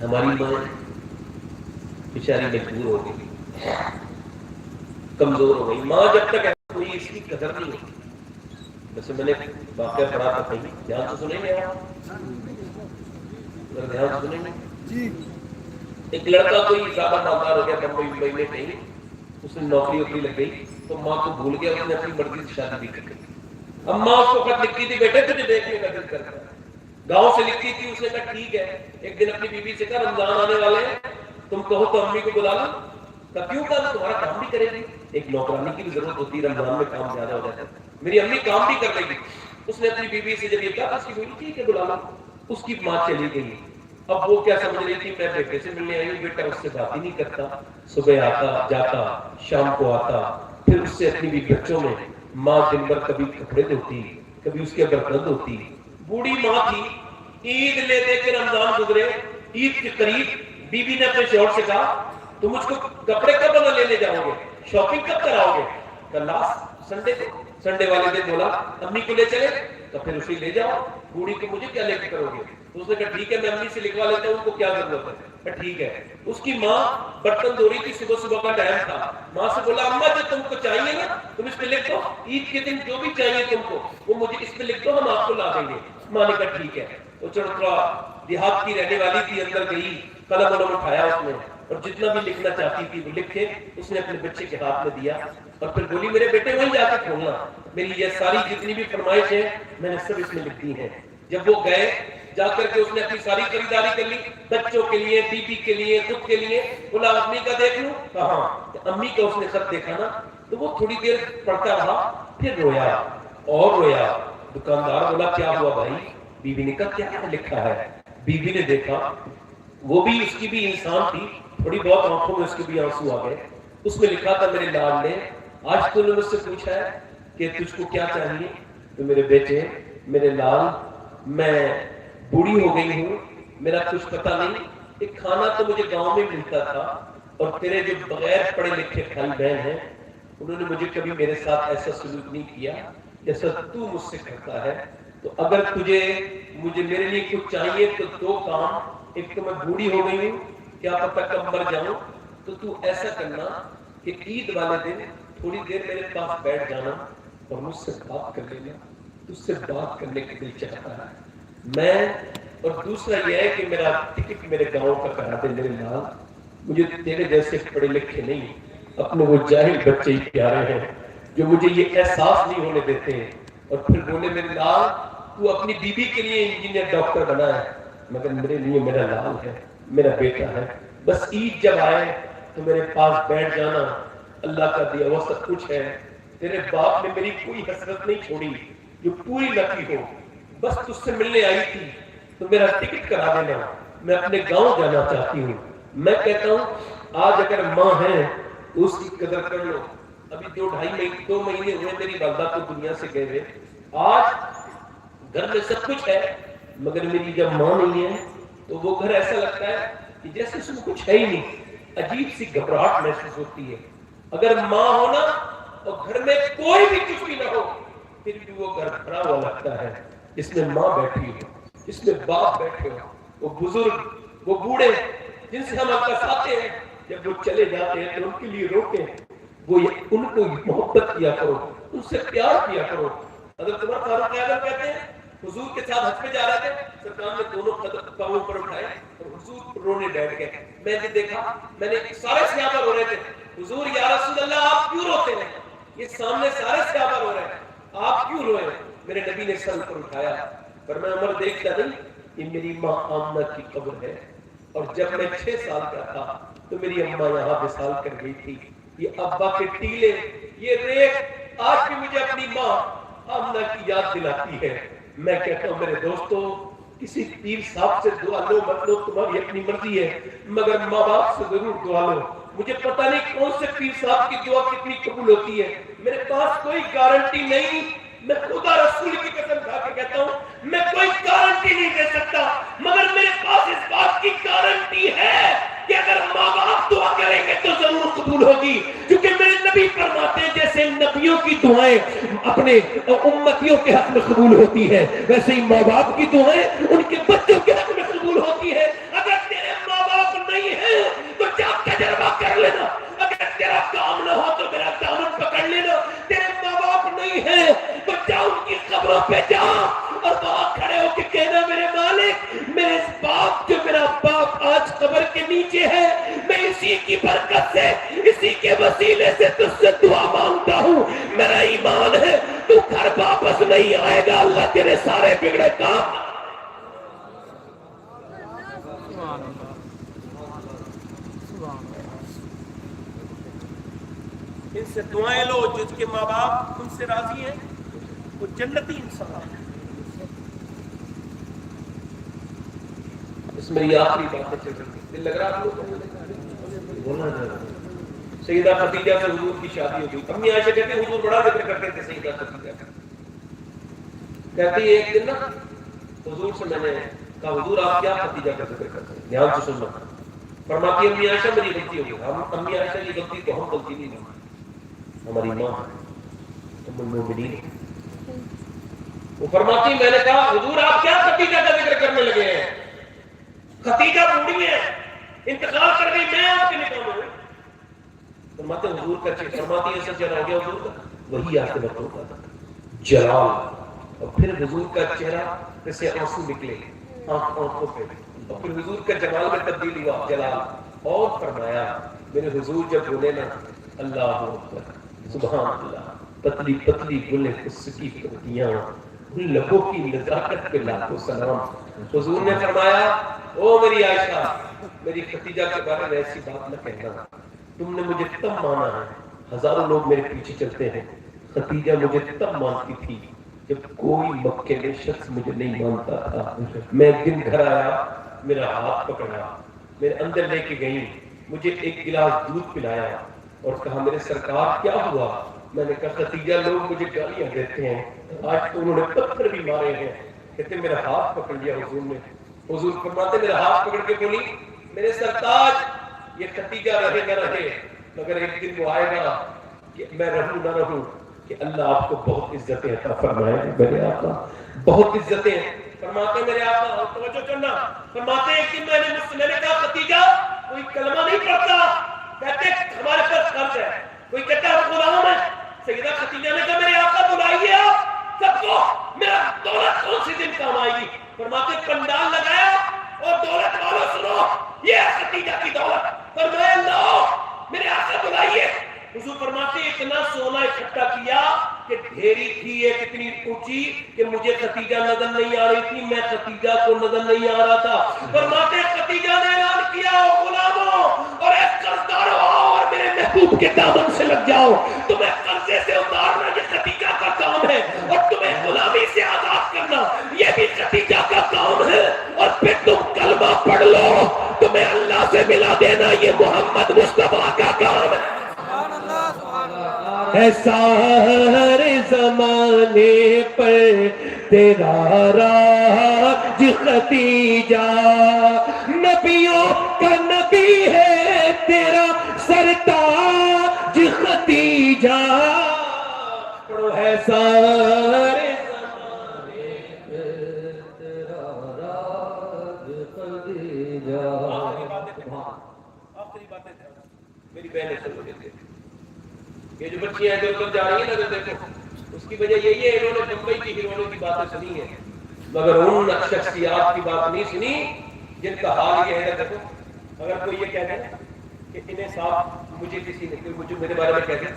ہماری ماں بیچاری مجبور ہو گئی, کمزور ہو گئی. ماں جب تک کوئی اس کی قدر نہیں ہوتی. ویسے میں نے واقعہ پڑھا تھا, کہیں دھیان سے سنیں گے آپ, دھیان سے سنیں گے. ایک لڑکا کوئی زیادہ مالدار ہو گیا بمبئی میں کہیں, اس نے نوکری وکری لگ گئی تو ماں کو بھول گیا, اس نے اپنی مرضی سے شادی بھی کر گئی. اب ماں اس کو خط لکھتی تھی بیٹے تجھے دیکھنے کا دل کرتا ہے, گاؤں سے لکھتی تھی. اس نے کہا ٹھیک ہے. ایک دن اپنی بیوی سے کہا رمضان آنے والے ہیں, تم کہو تو امی کو بلا لو. کیوں کہا تمہارا کام بھی کرے گی, ایک نوکرانی کی بھی ضرورت ہوتی ہے, رمضان میں کام زیادہ ہو جاتا ہے, میری امی کام بھی کر لے گی. اس نے اپنی بیوی سے جب یہ کہا اس کی بیوی ٹھیک ہے بلا لو. اس کی ماں چلی گئی. اب وہ کیا سمجھ رہی تھی میں بیٹے سے ملنے آئی ہوں, بیٹا اس سے بات ہی نہیں کرتا, صبح آتا جاتا شام کو آتا. پھر اس سے اپنی بھی بچوں میں ماں دن بھر کبھی کپڑے دھوتی, کبھی اس کے برتن دھوتی. بوڑھی ماں تھی, عید لے دے کے رمضان گزرے, عید کے قریب بیوی نے اپنے شوہر سے کہا تم مجھ کو کپڑے کب بنا لینے جاؤ گے, شاپنگ کب کراؤ گے؟ کہ لاسٹ سنڈے کو. سنڈے والے دن بولا امی کو لے چلے, تو پھر اسے لے جاؤ. بوڑھی کو مجھے کیا لے کے کرو گے؟ تو اس نے کہا ٹھیک ہے میں امی سے لکھوا لیتا ہوں, ان کو کیا ضرورت ہے. ٹھیک ہے. اس کی ماں برتن دھو رہی تھی, صبح صبح کا ٹائم تھا. ماں سے بولا اماں جو تم کو چاہیے نا تم اس پہ لکھ دو, عید کے دن جو بھی چاہیے تم کو وہ مجھے اس پہ لکھ دو, ہم آپ کو لا دیں گے. ماں نے کہا ٹھیک ہے. وہ چڑھترا دیہات کی رہنے والی تھی, اندر گئی, قلم ولم اٹھایا, اس نے اور جتنا بھی لکھنا چاہتی تھی وہ لکھے. اس نے اپنے بچے کے ہاتھ میں دیا اور پھر بولی میرے بیٹے وہیں جا کے کھولنا, میری یہ ساری جتنی بھی فرمائش ہے میں نے سب اس میں لکھ دی ہیں. جب وہ گئے جا کر کے اس نے اپنی ساری خریداری کر لی, بچوں کے لیے, بیوی کے لیے, خود کے لیے. بولا امی کا دیکھ لوں, کہاں امی کا اس نے خط دیکھا نا تو وہ تھوڑی دیر پڑھتا رہا, پھر رویا اور رویا. دکاندار بولا کیا ہوا بھائی؟ بیوی نے کہا کیا لکھا ہے؟ بیوی نے دیکھا, وہ بھی اس کی بھی انسان تھی, تھوڑی بہت آنکھوں میں اس کے بھی آنسو آ گئے. اس میں لکھا تھا میرے لال نے آج تو نے مجھ سے پوچھا ہے کہ تجھ کو کیا چاہیے؟ تو میرے بیٹے, میرے لال, میں بوڑھی ہو گئی ہوں, میرا کچھ پتہ نہیں, ایک کھانا تو مجھے گاؤں میں ملتا تھا, اور تیرے جو بغیر پڑھے لکھے بھائی بہن ہیں انہوں نے مجھے کبھی میرے ساتھ ایسا سلوک نہیں کیا جیسا تو مجھ سے کرتا ہے. تو اگر تجھے مجھے میرے لیے کچھ چاہیے تو دو کام, ایک تو میں بوڑھی ہو گئی ہوں, کیا پتہ کب مر جاؤں, تو ایسا کرنا کہ عید والے دن تھوڑی دیر میرے پاس بیٹھ جانا اور مجھ سے بات کر لینا, تجھ سے بات کرنے کے دل چاہتا ہے میں. اور دوسرا یہ ہے کہ میرا ٹکٹ میرے گاؤں کا کرا دے میرے لال, مجھے تیرے جیسے پڑھے لکھے نہیں, اپنے وہ جاہل بچے ہی پیارے ہیں جو مجھے یہ احساس نہیں ہونے دیتے ہیں. اور پھر بولے میرے لال تو اپنی بیوی کے لیے انجینئر ڈاکٹر بنا ہے, مگر میرے لیے میرا لال ہے, میرا بیٹا ہے. بس عید جب آئے تو میرے پاس بیٹھ جانا, اللہ کا دیا ہوا سب کچھ ہے. تیرے باپ نے میری کوئی حسرت نہیں چھوڑی جو پوری نہ کی ہو, بس تجھ سے ملنے آئی تھی تو میرا ٹکٹ کرا دینا, میں اپنے گاؤں جانا چاہتی ہوں. میں کہتا ہوں آج اگر ماں ہے تو اس کی قدر کر لو. ابھی 2 مہینے ہوئے میری والدہ کو دنیا سے گئے ہوئے, آج گھر میں سب کچھ ہے مگر میری جب ماں نہیں ہے تو وہ گھر ایسا لگتا ہے کہ جیسے اس میں کچھ ہے ہی نہیں, عجیب سی گھبراہٹ محسوس ہوتی ہے. اگر ماں ہونا اور گھر میں کوئی بھی کچھ بھی نہ ہو پھر بھی وہ گھر بھرا ہوا لگتا ہے, اس میں ماں بیٹھی ہو, اس میں باپ بیٹھے ہو, وہ بزرگ, وہ بوڑھے جن سے ہم اکساتے ہیں, جب وہ چلے جاتے ہیں تو ان کے لیے روکیں, وہ ان کو محبت کیا کرو, ان سے پیار کیا کرو. حضرت عمر فاروق اعظم کہتے ہیں حضور کے ساتھ حج پہ جا رہے تھے, سرکار نے دونوں پاؤں پر اٹھائے اور حضور رونے بیٹھ گئے. میں نے دیکھا, میں نے سارے صحابہ رو رہے تھے, حضور یا رسول اللہ آپ کیوں روتے ہیں؟ یہ سامنے سارے صحابہ رو رہے ہیں, آپ کیوں روئے؟ میرے نبی نے سر پر اٹھایا, پر میں عمر دیکھتا نہیں, یہ میری ماں آمنہ کی قبر ہے, اور جب میں 6 سال کا تھا تو میری اماں یہاں وصال کر گئی تھی. یہ ابا کے ٹیلے, یہ ریت آج بھی مجھے اپنی ماں آمنہ کی یاد دلاتی ہے. میں کہتا ہوں میرے دوستو, کسی پیر صاحب سے دعا لو مت لو تمہاری اپنی مرضی ہے, مگر ماں باپ سے ضرور دعا لو. مجھے پتہ نہیں کون سے پیر صاحب کی دعا کتنی قبول ہوتی ہے, میرے پاس کوئی گارنٹی نہیں. میں خدا رسول کی قسم کھا کے کہتا ہوں میں کوئی گارنٹی نہیں دے سکتا, مگر میرے پاس اس بات کی گارنٹی ہے کہ اگر ماں باپ دعا کریں گے تو ضرور قبول ہوگی. کیونکہ میرے نبی فرماتے ہیں جیسے نبیوں کی دعائیں اپنے امتیوں کے حق میں قبول ہوتی ہے, ویسے ہی ماں باپ کی دعائیں ان کے بچوں کے حق میں قبول ہوتی ہے. اگر تیرے ماں باپ نہیں ہیں تو جا تجربہ کر لینا, اگر تیرا کام نہ ہو تو میرا دامن پکڑ لینا. تیرے ماں باپ نہیں ہیں تو جا ان کی قبروں پہ جا اور وہاں کھڑے ہو کے کہنا میرے مالک, میرے اس باپ جو میرا باپ آج قبر کے نیچے ہے, میں اسی کی برکت سے, اسی کے وسیلے سے تجھ سے دعا مانگتا ہوں. میرا ایمان ہے تو گھر واپس نہیں آئے گا, اللہ تیرے سارے بگڑے کام. ان سے دعائیں لو, جس کے ماں باپ ان سے راضی ہیں وہ جنتی انسان ہے. اس میری آخری بات چل رہی ہے, دل لگ رہا ہے. سیدہ خدیجہ سے حضور کی شادی ہو گئی. امی عائشہ کہتے ہیں حضور بڑا ذکر کرتے تھے سیدہ خدیجہ کا. کہتی ایک دن نا حضور سے میں نے کہا حضور آپ کیا خدیجہ کا ذکر کرتے ہیں, دھیان سے سننا. فرماتی امی عائشہ میری غلطی ہو گئی. ہم امی عائشہ کی غلطی تو ہم غلطی نہیں ہے, ہماری ماں ام المومنین. وہ فرماتی میں نے کہا حضور آپ کیا خدیجہ کا ذکر کرنے لگے ہیں, خدیجہ بوڑھی ہے, انتقال کر گئی, میں آپ کے نکاح میں ہوں. فرماتے حضور کا چہرہ, فرماتی ایسا چہرہ ہو گیا حضور کا, وہی آپ کے وقت ہوتا تھا جلال. اور پھر حضور کا چہرہ سے آنسو نکلے. آنکھوں پہ، اور پھر حضور کا جمال میں تبدیل ہوا جلال، اور فرمایا میرے حضور جب بولے نا اللہ اکبر سبحان اللہ، پتلی پتلی گلے اس کی پتیاں، ان لبوں کی نزاکت پہ لاکھوں سلام۔ حضور نے فرمایا او میری عائشہ، میری ختیجہ کے بارے میں ایسی بات نہ کہنا، تم نے مجھے تب مانا ہے، ہزاروں لوگ میرے پیچھے چلتے ہیں، ختیجہ مجھے تب مانتی تھی جب کوئی مکے میں شخص مجھے نہیں مانتا تھا۔ میں ایک دن گھر آیا، میرا ہاتھ پکڑا، میرے اندر لے کے گئی، مجھے ایک گلاس دودھ پلایا اور کہا میرے سرکار کیا ہوا؟ میں نے کہا ختیجہ لوگ مجھے گالیاں دیتے ہیں، آج تو انہوں نے پتھر بھی مارے ہیں۔ کہتے میرا ہاتھ پکڑ لیا حضور نے، حضور فرماتے میرا ہاتھ پکڑ کے بولی میرے سرتاج یہ ختیجہ رہے نہ رہے مگر ایک دن وہ آئے گا کہ میں رہوں نہ رہوں کہ اللہ آپ کو بہت عزتیں عطا فرمائے۔ میرے آقا بہت عزتیں فرماتے میرے آقا، اور توجہ کرنا، فرماتے ایک دن میں نے کہا ختیجہ کوئی کلمہ نہیں پڑھتا، کہتے ہمارے پاس قرض ہے، کوئی کہتا ہے غلام ہے۔ سیدہ ختیجہ نے کہا میرے آقا بلائیے آپ سب کو، میرا دولت کون سی دن کام آئے گی؟ فرماتے پنڈال لگایا اور دولت والو سنو یہ ہے ختیجہ کی دولت، فرمایا لاؤ میرے آقا بلائیے۔ حضور فرماتے اتنا سونا اکٹھا کیا کہ ڈھیری تھی ایک اتنی اونچی کہ مجھے ختیجہ نظر نہیں آ رہی تھی، میں ختیجہ کو نظر نہیں آ رہا تھا۔ فرماتے ختیجہ نے اعلان کیا غلاموں اور اے قرضداروں اور میرے محبوب کے دامن سے لگ جاؤ، تمہیں قرضے سے اتارنا یہ ختیجہ کا کام ہے اور تمہیں غلامی سے آزاد کرنا یہ بھی ختیجہ کا کام ہے، اور پھر تم کلمہ پڑھ لو، تمہیں اللہ سے ملا دینا یہ محمد مصطفیٰ کا کام ہے۔ ہے سارے زمانے پر تیرا راج ختیجہ، نبیوں کا نبی ہے تیرا سرتاج ختیجہ، پڑھو ہے سارے زمانے پر تیرا راج ختیجہ۔ آخری باتیں میری بہنیں سنو دیتے، یہ جو بچیاں ادھر ادھر جا رہی ہیں نا دیکھو، اس کی وجہ یہی ہے انہوں نے بمبئی کی ہیروئنوں کی باتیں سنی ہیں مگر ان شخصیات کی بات نہیں سنی جن کا حال یہ ہے۔ دیکھو اگر کوئی یہ کہہ دے کہ انہیں صاحب مجھے کسی نے مجھے میرے بارے میں کہہ دے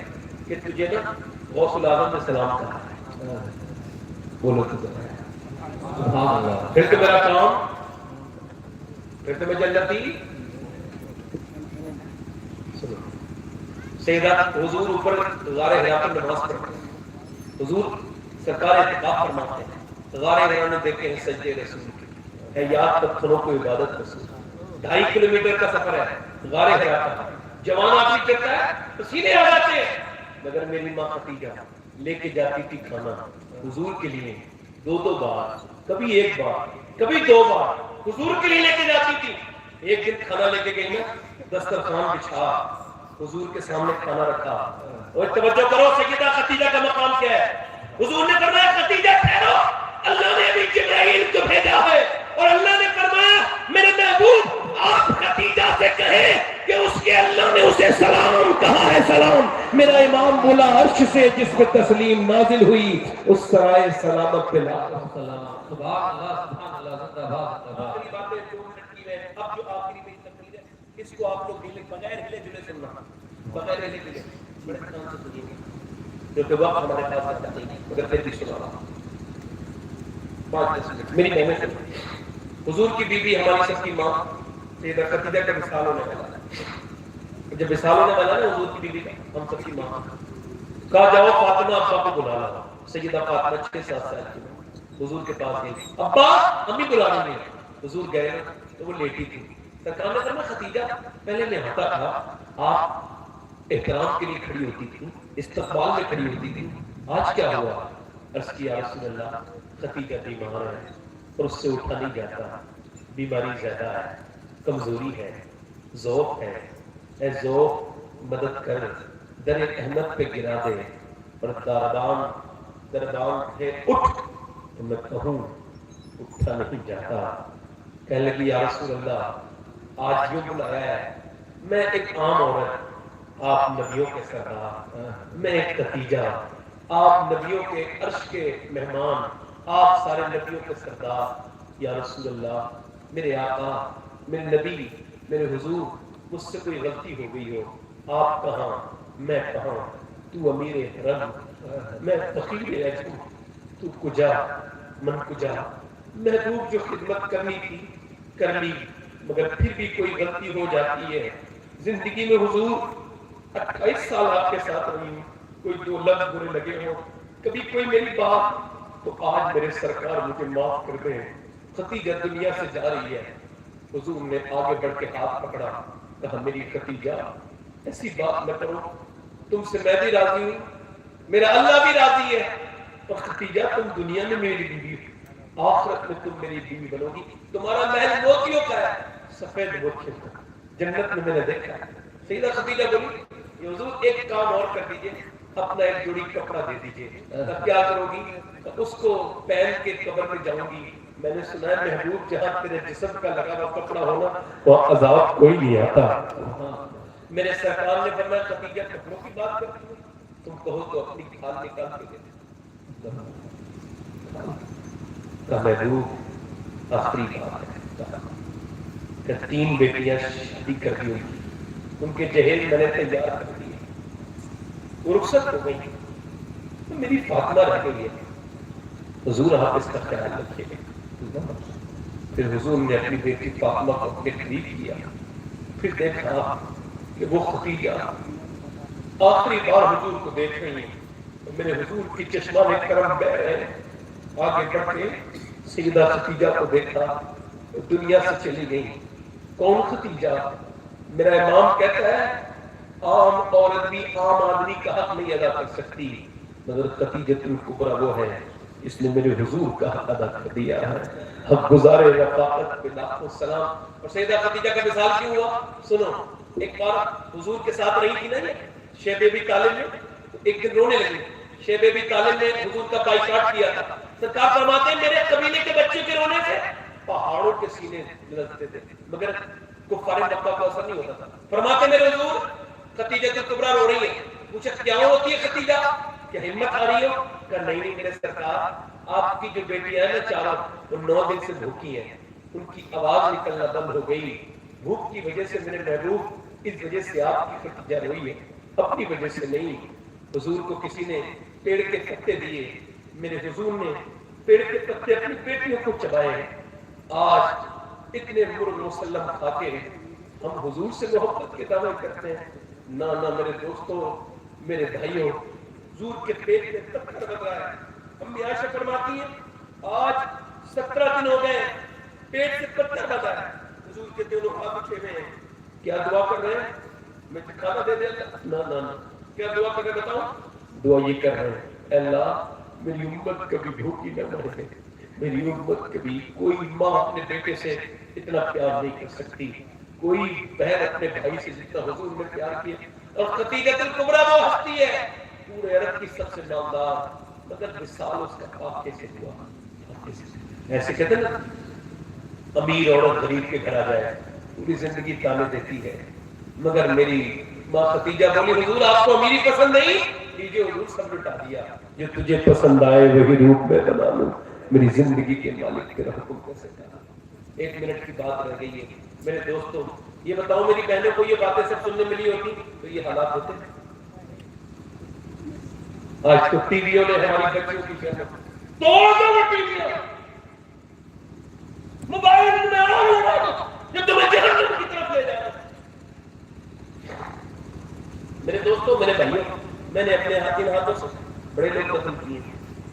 کہ تجھے نا غوث العظم نے سلام کہا، بولو تو سبحان اللہ، پھر تو میرا کام، پھر تو میں جنتی۔ سیدہ حضور اوپر غار حرا پر نماز پڑھتے ہیں، حضور سرکار اعتکاف فرماتے ہیں، غار حرا میں دیکھتے ہیں سجدے رسول کے، ہے یاد پتھروں کو عبادت رسول، 2.5 کلومیٹر کا سفر ہے غار حرا کا، جوان آدمی چلتا ہے پسینے آ جاتے ہیں، مگر میری ماں ختیجہ لے کے جاتی تھی کھانا حضور کے لیے 2 بار، کبھی 1 بار کبھی 2 بار حضور کے لیے لے کے جاتی تھی۔ ایک دن کھانا لے کے گئی نا، دسترخوان بچھا، حضور کے سامنے کھانا رکھا، اور توجہ کرو سیدہ ختیجہ کا مقام کیا ہے۔ حضور نے فرمایا ختیجہ ٹھہرو، اللہ نے ابھی جبرائیل کو بھیجا ہے، اور اللہ نے فرمایا میرے محبوب آپ ختیجہ سے کہیں کہ اس کے اللہ نے اسے سلام کہا ہے، سلام میرا امام بولا عرش سے جس پہ تسلیم نازل ہوئی اس سرائے سلامت پہ لاکھوں سلام۔ سبحان اللہ سبحان اللہ، زندہ باد زندہ باد۔ آخری باتیں 2 منٹ کی ہے، اب جو آخری میری تقریر ہے اس کو آپ لوگ بغیر ہلے جلے سننا، بغیر ہلے جلے بڑے دھیان سے سنیے گے کیونکہ وقت ہمارے پاس آتا نہیں، مگر پھر بھی سنا رہا 5-10 منٹ میری محنت سے۔ حضور کی بیوی ہماری سب کی ماں سیدہ ختیجہ کا وصال ہونے والا ہے، جب وصال ہونے والا ہے حضور کی بیوی کا، ہم سب کی ماں کہا جاؤ فاطمہ ابا کو بلا لاؤ۔ سیدہ فاطمہ 6-7 سال کی حضور کے پاس گئی، ابا امی بلا رہی ہیں، حضور گئے تو وہ لیٹی تھی، سرکار نے فرمایا ختیجہ پہلے میں ہوتا تھا آپ احترام کے لیے کھڑی ہوتی تھی، استقبال میں کھڑی ہوتی تھی، آج کیا ہوا؟ عرض کیا رسول اللہ ختیجہ بیمار ہے اور اس سے اٹھا نہیں جاتا، بیماری زیادہ ہے، کمزوری ہے، ذوق ہے، اے ذوق مدد کر، در احمد پہ گرا دے، اور دربان ہے اٹھ، تو میں کہوں اٹھا نہیں جاتا۔ کہنے لگی یا رسول اللہ آج یوں بلایا ہے، میں ایک عام عورت، آپ نبیوں کے سردار، میں ایک ختیجہ، آپ نبیوں کے عرش کے مہمان، آپ سارے نبیوں کے سردار، یا رسول اللہ، میرے آقا، میرے نبی، میرے حضور، مجھ سے کوئی غلطی ہو گئی ہو، آپ کہاں میں کہاں، تو امیر حرم، میں فقیر اجم، تو کجا من کجا، محبوب جو خدمت کرنی تھی کر لی، مگر پھر بھی کوئی غلطی ہو جاتی ہے زندگی میں۔ حضور 28 سال آپ کے ساتھ رہی ہوں، کوئی دو لفظ برے لگے ہوں، کبھی کوئی میری بات، تو آج میرے سرکار مجھے معاف کر دیں۔ ختیجہ دنیا سے جا رہی ہے، حضور نے آگے بڑھ کے ہاتھ پکڑا، کہا میری ختیجہ ایسی بات نہ کرو، تم سے میں بھی راضی ہوں، میرا اللہ بھی راضی ہے، اور ختیجہ تم دنیا میں میری بیوی ہو، آخرت میں تم میری بیوی بنو گی، تمہارا محل موتیوں کا ہے، سفید موتیوں کا، جنت میں نے دیکھا۔ سیدہ ختیجہ بولی کہ حضور ایک کام اور کر دیجئے، اپنا ایک جوڑی کپڑا دے دیجئے، تب کیا کرو گی؟ اس کو پہن کے قبر میں جاؤں گی، میں نے سنا ہے محبوب جہاں تیرے جسم کا لگا ہوا کپڑا ہونا وہاں عذاب کوئی نہیں آتا۔ میرے سرکار نے فرمایا ختیجہ کپڑوں کی بات کرتی ہوں، تم کہو تو اپنی کھال نکال کے دے دے۔ محبوب آخری بات ہے کہ 3 بیٹیاں شادی کر دی ہوئی، ان کے جہیز میں نے تیار کر دیے، وہ رخصت ہو گئی، تو میری فاطمہ رہ گئی ہے، حضور آپ اس کا خیال رکھیے۔ پھر حضور نے اپنی بیٹی فاطمہ کو اپنے قریب کیا، پھر دیکھا کہ وہ ختیجہ آخری بار حضور کو دیکھ رہی ہیں، تو میرے حضور کی چشمان کرم بہ رہے ہیں، آگے بڑھ کے سیدہ ختیجہ کو دیکھا، دنیا سے چلی گئی۔ کون ختیجہ؟ میرا امام کہتا ہے عام عورت بھی عام آدمی کا حق نہیں ادا کر سکتی، مگر ختیجۃ الکبریٰ وہ ہے اس نے میرے حضور کا حق ادا کر دیا ہے۔ حق گزار رفاقت پہ لاکھوں سلام۔ اور سیدہ ختیجہ کا مثال کیوں ہوا؟ سنو، ایک بار حضور کے ساتھ رہی تھی نا شیب ابی طالب میں، ایک دن رونے لگی۔ شیب ابی طالب نے حضور کا بائیکاٹ کیا تھا، سرکار فرماتے ہیں میرے قبیلے کے بچے کے رونے سے پہاڑوں کے سینے لرزتے تھے، مگر کفار مکہ کو اثر نہیں ہوتا تھا۔ فرماتے میرے حضور ختیجۃ الکبریٰ رو رہی ہے، پوچھا کیا ہوتی ہے ختیجہ، کیا ہمت آ رہی ہو؟ کہا نہیں میرے سرکار، آپ کی جو بیٹیاں ہیں نا چاروں، وہ 9 دن سے بھوکی ہیں، ان کی آواز نکلنا بند ہو گئی، بھوک کی وجہ سے میرے محبوب، اس وجہ سے آپ کی ختیجہ روئی ہے، اپنی وجہ سے نہیں۔ حضور کو کسی نے پیڑ کے پتے دیے، میرے حضور نے پیڑ کے پتے اپنی بیٹیوں کو چبائے ہیں۔ آج اتنے مرغ مسلم کھاتے ہیں، ہم حضور سے محبت کے دعوے کرتے ہیں؟ نہ میرے دوستوں، میرے بھائیوں، حضور کے پیٹ میں پتھر بن رہا ہے۔ امی عائشہ فرماتی ہیں آج 17 دن ہو گئے پیٹ سے پتھر بن رہا ہے، حضور کے دونوں ہاتھ اٹھے ہوئے ہیں، کیا دعا کر رہے ہیں؟ میں کھانا دے دے اللہ؟ نہ کیا دعا کر رہے بتاؤ؟ دعا یہ کر رہے ہیں اے اللہ میری امت کبھی بھوکی نہ مرے، میری امت کبھی، کوئی ماں اپنے بیٹے سے اتنا پیار نہیں کر سکتی، کوئی بہن اپنے بھائی سے جتنا حضور نے پیار کیا۔ اور ختیجۃ الکبریٰ وہ ہستی ہے پورے عرب کی سب سے نامدار، مگر وصال اس کا فاقے سے ہوا۔ ایسے کہتے ہیں نا امیر عورت غریب کے گھر آ جائے پوری زندگی تانے دیتی ہے، مگر میری ماں ختیجہ بولی حضور آپ کو امیری پسند نہیں، لیجیے حضور سب لٹا دیا، جو تجھے پسند آئے وہی روپ میں بنا لوں، میری زندگی کے مالک کے حکم کیسے کرا۔ 1 منٹ کی بات رہ گئی ہے میرے دوستوں، یہ بتاؤ میری بہنوں کو یہ باتیں سب سننے ملی ہوتی تو یہ حالات ہوتے ہیں؟ آج تو ٹی ویوں نے ہماری بچیوں کی شہرت توڑ دو، ٹی ویوں موبائل میں جو تمہیں جہنم کی طرف لے جا رہا ہے۔ میرے دوستوں، میرے بھائیوں، میں نے اپنے ہاتھوں سے بڑے لوگ دفن کیے،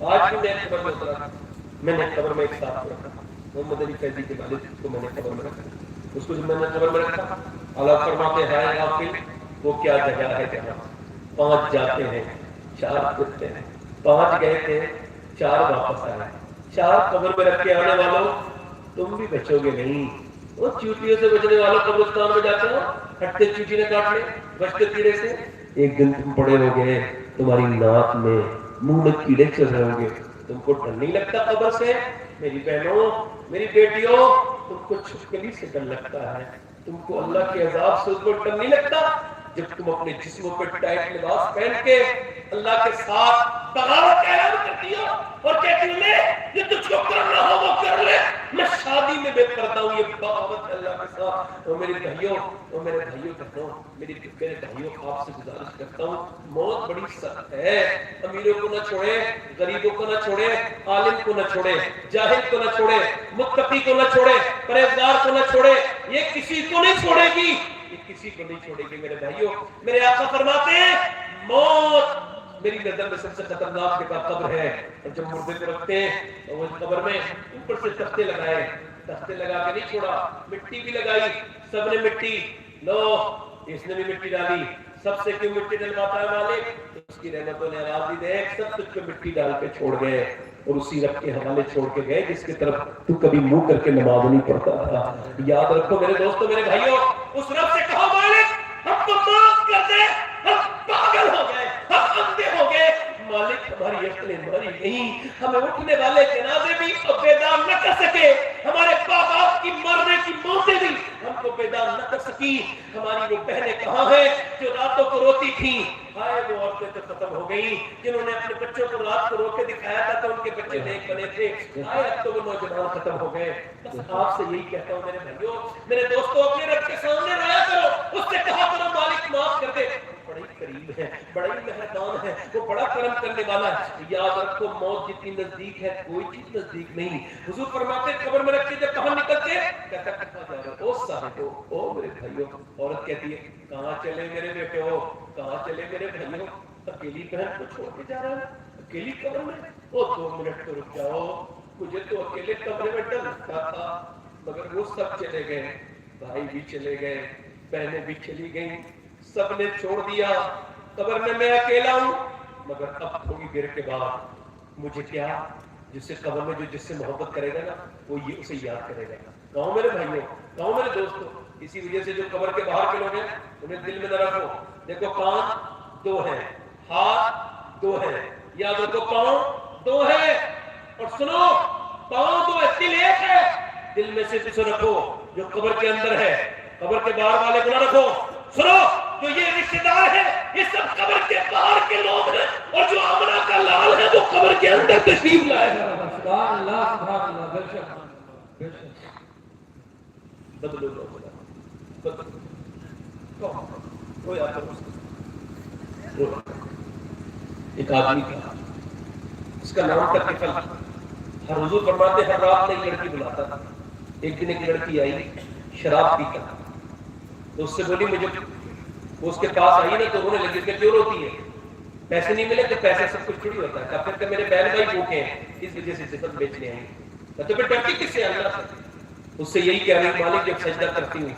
آج بھی میں قبر میں اترا، میں نے قبر میں ایک ساتھ کو رکھا، محمد علی فیضی کے والد کو میں نے قبر میں رکھا، اس کو جب میں نے قبر میں رکھا اللہ فرماتے ہیں آپ کی وہ کیا جگہ ہے جہاں 5 جاتے ہیں 4 پھرتے ہیں، 5 گئے تھے 4 واپس آئے، 4 قبر میں رکھ کے آنے والوں تم بھی بچو گے نہیں، وہ چیوٹیوں سے بچنے والوں قبرستان میں جاتے ہو، ہٹتے چیوٹی نے کاٹ لے، بچتے کیڑے سے، ایک دن تم بڑے ہو گئے، تمہاری ناک میں منہ میں کیڑے چل رہے ہوں گے، تم کو ڈر نہیں لگتا قبر سے؟ میری بہنوں، میری بیٹیوں، تم کو چھپکلی سے ڈر لگتا ہے، تم کو اللہ کے عذاب سے ڈر نہیں لگتا؟ جب تم اپنے جسموں پہ ٹائٹ لباس پہن کے اللہ کے ساتھ بغاوت کا اعلان کرتی ہو اور کہتی ہو لے یہ تجھ کو کرنا ہو وہ کر لے، میں شادی میں بے پردہ ہوں، یہ بغاوت ہے اللہ کے ساتھ۔ اور میرے بھائیوں کہتا ہوں، میرے بھائیوں آپ سے گزارش کرتا ہوں، موت بڑی سخت ہے۔ امیروں کو نہ چھوڑے، غریبوں کو نہ چھوڑے، عالم کو نہ چھوڑے، جاہل کو نہ چھوڑے، متقی کو نہ چھوڑے، پرہیزگار کو نہ چھوڑے، یہ کسی کو نہیں چھوڑے گی، یہ کسی کو نہیں چھوڑے گی۔ میرے بھائیوں، میرے آقا فرماتے ہیں موت میری نظر میں سب سے خطرناک جگہ قبر ہے، اور جب مردے کو رکھتے ہیں تو وہ قبر میں اوپر سے تختے لگائے، تختے لگا کے نہیں چھوڑا، مٹی بھی لگائی، سب نے مٹی لو، اس نے بھی مٹی ڈالی، سب سے کیوں مٹی ڈلواتا ہے مالک؟ اس کی رحمتوں نے آواز دی، دیکھ سب تجھ پہ مٹی ڈال کے چھوڑ گئے اور اسی رب کے حوالے چھوڑ کے گئے جس کی طرف تو کبھی منہ کر کے نماز نہیں پڑھتا تھا۔ یاد رکھو میرے دوستو، میرے بھائیوں، اس رب سے کہو مالک ہم کو معاف کر دے، ہم پاگل ہو گئے، ہم اندھے ہو گئے، مالک ہماری عقلیں ماری نہیں، ہمیں اٹھنے والے جنازے بھی بیدار نہ کر سکے، ہمارے باپ باپ کی مرنے کی موتیں بھی ہم کو بیدار نہ کر سکی، ہماری وہ بہنیں کہاں ہیں جو راتوں کو روتی تھیں؟ ہائے وہ عورتیں تو ختم ہو گئی جنہوں نے اپنے بچوں کو رات کو رو کے دکھایا تھا تو ان کے بچے نیک بنے تھے، ہائے اب تو وہ نوجوان ختم ہو گئے۔ بس آپ سے یہی کہتا ہوں میرے بھائیوں، میرے دوستوں، اپنے رب کے سامنے رویا کرو، اس سے کہا کرو مالک معاف کر دے، بڑا ہی قریب ہے، بڑا ہی مہربان ہے، وہ بڑا کرم کرنے والا ہے۔ یاد رکھو موت جتنی نزدیک ہے کوئی چیز نزدیک نہیں۔ حضور فرماتے ہیں قبر میں رکھ کے جب کہاں نکلتے کہتا کہاں جا رہا او صاحبو، او میرے بھائیوں، عورت کہتی ہے کہاں چلے میرے بیٹے ہو، کہاں چلے میرے بھائیوں، اکیلی بہن کو چھوڑ کے جا رہا ہے اکیلی قبر میں، او 2 منٹ تو رک جاؤ، مجھے تو اکیلے قبر میں ڈر لگتا تھا، مگر وہ سب چلے گئے، بھائی بھی چلے گئے، بہنیں بھی چلی گئیں، سب نے چھوڑ دیا، قبر میں اکیلا ہوں، مگر اب تھوڑی دیر کے بعد مجھے کیا، جس سے قبر میں جو جس سے محبت کرے گا نا وہ یہ اسے یاد کرے گا۔ کہوں میرے بھائیوں، کہوں میرے دوستوں، اسی وجہ سے جو قبر کے باہر کے لوگ ہیں انہیں دل میں نہ رکھو، دیکھو کان 2 ہیں، ہاتھ 2 ہیں، یاد رکھو پاؤں 2 ہے، اور سنو پاؤں 2 ہے، دل 1 ہے، دل میں سے اسے رکھو جو قبر کے اندر ہے، قبر کے باہر والے کو نہ رکھو۔ سنو جو یہ رشتہ دار ہے یہ سب قبر کے باہر کے لوگ ہیں، اور جو آمنہ کا لال ہے وہ قبر کے اندر تشریف لائے گا۔ سبحان اللہ، سبحان اللہ، بے شک بے شک۔ بدلو لوگ بدلو، کوئی آتا ایک آدمی تھا، اس کا نام تھا کفل، ہر حضور فرماتے ہر رات میں ایک لڑکی بلاتا تھا۔ ایک دن ایک لڑکی آئی شراب پیتا، تو اس سے بولی مجھے، وہ اس کے پاس آئی نا تو رونے لگی، کہ کیوں روتی ہے؟ پیسے نہیں ملے تو پیسے سب کچھ تھوڑی ہوتا ہے، پھر کہ میرے بہن بھائی بھوکے ہیں اس وجہ سے صفت بیچنے آئی، میں تو پھر ڈرتی کس سے؟ اللہ سے۔ اس سے یہی کہہ رہی مالک جب سجدہ کرتی ہوں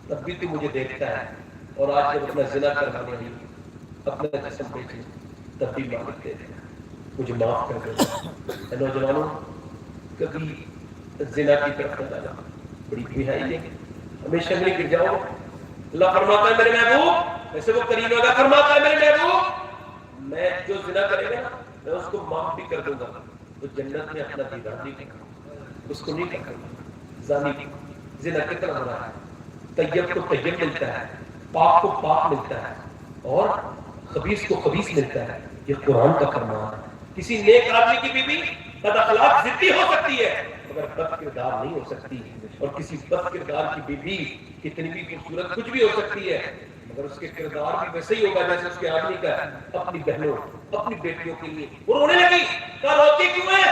تب بھی تو مجھے دیکھتا ہے، اور آج جب اپنا زنا کروانے آئی اپنا جسم بیچی تب بھی مالک دیکھتا ہے، مجھے معاف کر دے۔ نوجوانوں کبھی زنا کی طرف نہ جانا، بڑی بہائی ہے، ہمیشہ نہیں گر جاؤ۔ اللہ فرماتا ہے میرے محبوب، ویسے وہ کریم ہوگا، فرماتا ہے میرے محبوب میں جو زنا کرے گا میں اس کو معاف بھی کر دوں گا، تو جنت میں اپنا دیدار نہیں کروں، اس کو نہیں کروں۔ زانی زنا کتنا بڑا ہے، طیب کو طیب ملتا ہے، پاک کو پاک ملتا ہے، اور خبیث کو خبیث ملتا ہے، یہ قرآن کا فرمان ہے۔ کسی نیک آدمی کی بیوی بد اخلاق ضدی ہو سکتی ہے مگر بد کردار نہیں ہو سکتی، اور کسی بد کردار کی بیوی کتنی بھی خوبصورت کچھ بھی ہو سکتی ہے مگر اس کے کردار بھی ویسے ہی ہوگا جیسے اس کے آدمی کا اپنی بہنوں اپنی بیٹیوں کے لیے۔ وہ رونے لگی، کہا روتی کیوں ہے؟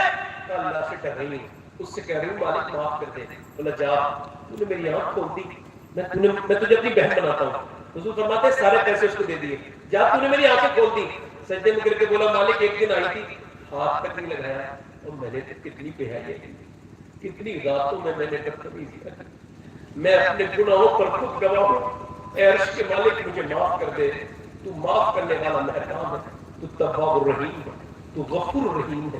کہا اللہ سے ڈر رہی ہوں، اس سے کہہ رہی ہوں مالک معاف کر دے۔ بولا جا، تو نے میری آنکھ کھول دی، میں تجھے اپنی بہن بناتا ہوں۔ حضور فرماتے ہیں سارے پیسے اس کو دے دیے، جا تو نے میری آنکھیں کھول دی۔ سجدے میں گر کے بولا مالک ایک دن آئی تھی ہاتھ تک نہیں لگایا، اور میں نے کتنی بہائی کی، کتنی راتوں میں نے بدتمیزی کی، میں اپنے گناہوں پر خود گواہ ہوں۔ اے عرش کے مالک مجھے معاف کر دے، تو معاف کرنے والا مہربان ہے، تو تواب الرحیم ہے، تو غفور الرحیم ہے،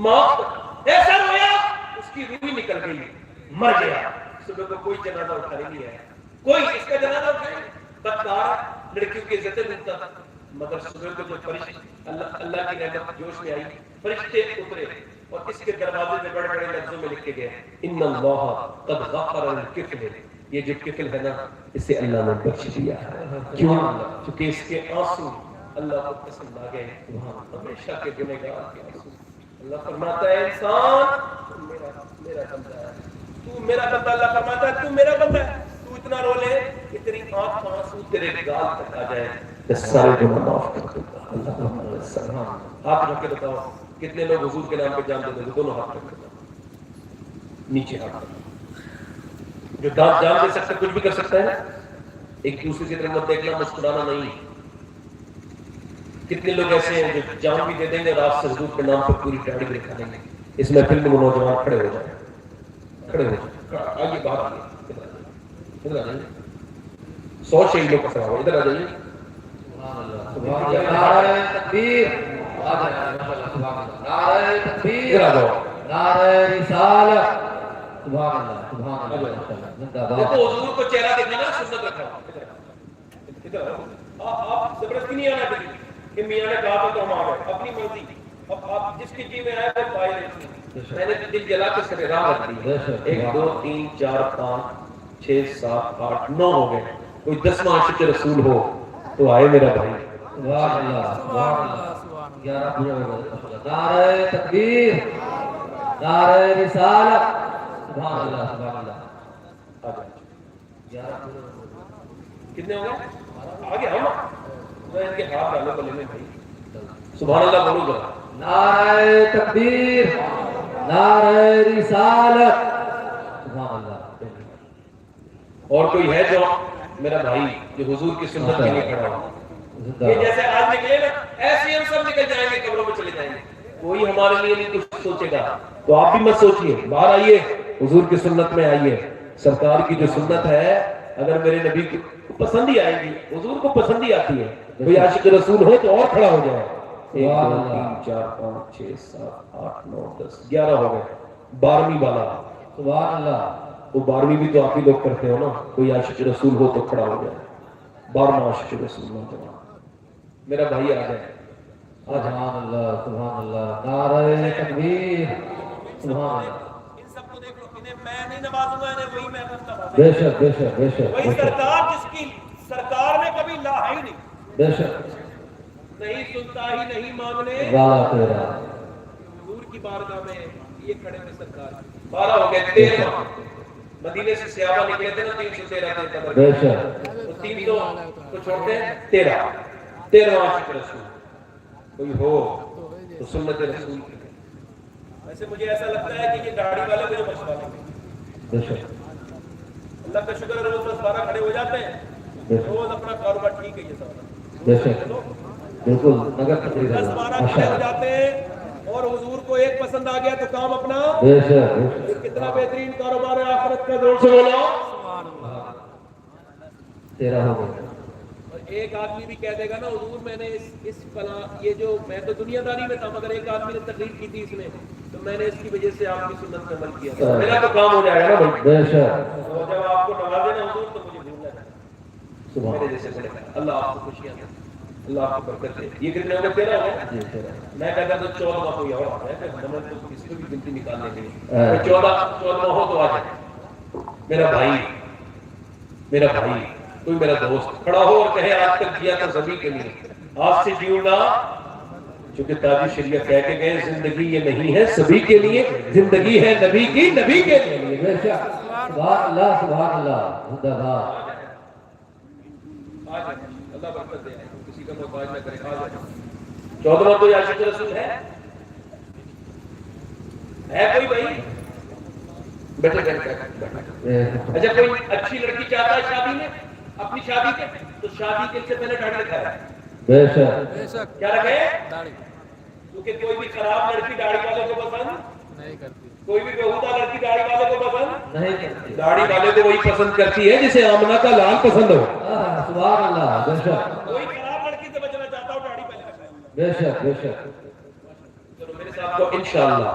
معاف کر۔ ایسا رویا اس کی روح نکل گئی، مر گیا۔ صبح کو کوئی جنازہ اٹھانے نہیں آیا، کوئی اس کا جنازہ اٹھائے، بدکار لڑکیوں کی عزتیں لوٹتا تھا، مگر صبح کو جو فرشتے اللہ کی رحمت جوش میں آئی، فرشتے اترے اور اس کے دروازے میں بڑے بڑے لفظوں میں لکھے گئے ان اللہ قد غفر الکفل یہ جو کفل ہے نا اسے اللہ نے بخش دیا کیوں؟ چونکہ اس کے آنسو اللہ کو پسند آ گئے ہمیشہ کے گنہگار کے آنسو اللہ فرماتا ہے انسان میرا بندہ ہے تو میرا بندہ اللہ فرماتا ہے تو میرا بندہ ہے تو اتنا رو لے کہ تیری آنکھ کا آنسو تیرے گال تک آ جائے میں سارے گناہ معاف کر دوں گا اللہ ہاتھ رکھ کے بتاؤ کتنے لوگ حضور کے نام پہ جان دیتے ہیں دونوں ہاتھ رکھ کے بتاؤ نیچے ہاتھ جو دانت جان دے سکتا کچھ بھی کر سکتا ہے ایک دوسرے کی طرف مت دیکھنا مسکرانا نہیں کتنے لوگ ایسے ہیں جو جان بھی دے دیں گے اور آپ سے حضور کے نام پر پوری داڑھی بھی دکھا دیں گے اس محفل میں وہ نوجوان کھڑے ہو جائیں آئیے باہر آئیے ادھر آ جائیے 100 شہیدوں کا سوال ادھر آ جائیے نعرہ تکبیر نعرہ تکبیر ادھر آ جاؤ نعرہ رسالت سبحان اللہ زندہ باد دیکھو حضور کو چہرہ دکھانا سنت رکھا ادھر آپ زبردستی نہیں آنا چاہیے کہ میاں نے کہا تو ہم آ گئے اپنی مرضی اب آپ جس کی جی میں آئے وہ پائے رہتی میں نے دل جلا کے سر راہ رکھ دی 1 2 3 4 5 6 7 8 9 ہو گئے کوئی 10واں عاشق رسول ہو تو آئے میرا بھائی سبحان اللہ سبحان اللہ 11 پورے ہو گئے نعرہ تکبیر نعرہ رسالت سبحان اللہ کتنے ہو گئے آگے ہم میں ان کے ہاتھ ڈالو گلے میں بھائی سبحان اللہ بولو ذرا نعرہ تکبیر نعرہ رسالت سبحان اللہ اور کوئی ہے جو میرا بھائی جو حضور کی سنت کے لیے کھڑا ہو یہ جیسے آج نکلے نا ایسے ہم سب نکل جائیں گے قبروں میں چلے جائیں گے کوئی ہمارے لیے نہیں کچھ سوچے گا تو آپ بھی مت سوچئے باہر آئیے حضور کی سنت میں آئیے سرکار کی جو سنت ہے اگر میرے نبی کو پسند ہی آئے گی حضور کو پسند ہی آتی ہے کوئی عاشق رسول ہو تو اور کھڑا ہو جائے 1 2 3 4 5 6 7 8 9 10 11 ہو گئے 12ویں والا سبحان اللہ وہ 12ویں بھی تو آپ ہی لوگ کرتے ہو نا کوئی عاشق رسول ہو تو کھڑا ہو جائے 12واں عاشق رسول نوجوان میرا بھائی آ جائے سبحان اللہ نعرہ تکبیر سبحان اللہ ان سب کو دیکھ لو انہیں میں نہیں نوازوں گا انہیں وہی میں نوازوں بے شک بے شک بے شک وہی سرکار جس کی سرکار نے کبھی لا ہی نہیں بے شک نہیں سنتا ہی نہیں مانگنے والا تیرا حضور کی بارگاہ میں یہ کھڑے ہوئے سرکار 12 ہو گئے 13 مدینے سے صحابہ نکلے تھے نا 313 بے شک 300 کو چھوڑتے ہیں 13واں عاشق رسول کوئی ہو تو سنت رسول کی ویسے مجھے ایسا لگتا ہے کہ یہ داڑھی والے مجھے مشورہ دیں گے بے شک اللہ کا شکر ہے روز 10-12 کھڑے ہو جاتے ہیں روز اپنا کاروبار ٹھیک ہے یہ سب بے شک بالکل نگر تقریر 10-12 کھڑے ہو جاتے ہیں اور حضور کو ایک پسند آ گیا تو کام اپنا بے شک کتنا بہترین کاروبار ہے آخرت کا زور سے بولو تیرا ہو گیا اور ایک آدمی بھی کہہ دے گا نا حضور میں نے اس فلاں یہ جو میں تو دنیا داری میں تھا مگر ایک آدمی نے تقریر کی تھی اس نے تو میں نے اس کی وجہ سے آپ کی سنت میں عمل کیا میرا تو کام ہو جائے گا نا بھائی بے شک اور جب آپ کو نوازے نا حضور تو مجھے بھولنا ہے میرے جیسے بولے اللہ آپ کو خوشیاں دے اللہ آپ کو برکت دے یہ کتنے ہو گئے 13 ہو گئے میں کہتا تو 14واں کوئی اور آتا ہے کہ ہمیں تو کسی کو بھی گنتی نکالنے کے لیے 14واں ہو تو آ جائے میرا بھائی کوئی میرا دوست کھڑا ہو اور کہے آج تک جیا تھا سبھی کے لیے آج سے جیوں گا چونکہ تاجی شریعہ کہہ کے گئے زندگی یہ نہیں ہے سبھی کے لیے زندگی ہے نبی کی نبی کے لیے بے شک سبحان اللہ زندہ باد اللہ برکت دے کسی کا محتاج نہ کرے 14واں کوئی عاشق رسول ہے کوئی بھائی بیٹھے اچھا کوئی اچھی لڑکی چاہتا ہے شادی میں اپنی شادی کے تو شادی کے سے پہلے داڑھی رکھا ہے بے شک کیا رکھے کیونکہ کوئی بھی خراب لڑکی داڑھی والے کو پسند نہیں کرتی کوئی بھی بہودہ لڑکی داڑھی والے کو پسند نہیں کرتی داڑھی والے کو وہی پسند کرتی ہے جسے آمنہ کا لال پسند ہو سبحان اللہ بے شک کوئی خراب لڑکی سے بچنا چاہتا ہو داڑھی پہلے رکھا ہے بے شک بے شک چلو میرے ساتھ تو انشاءاللہ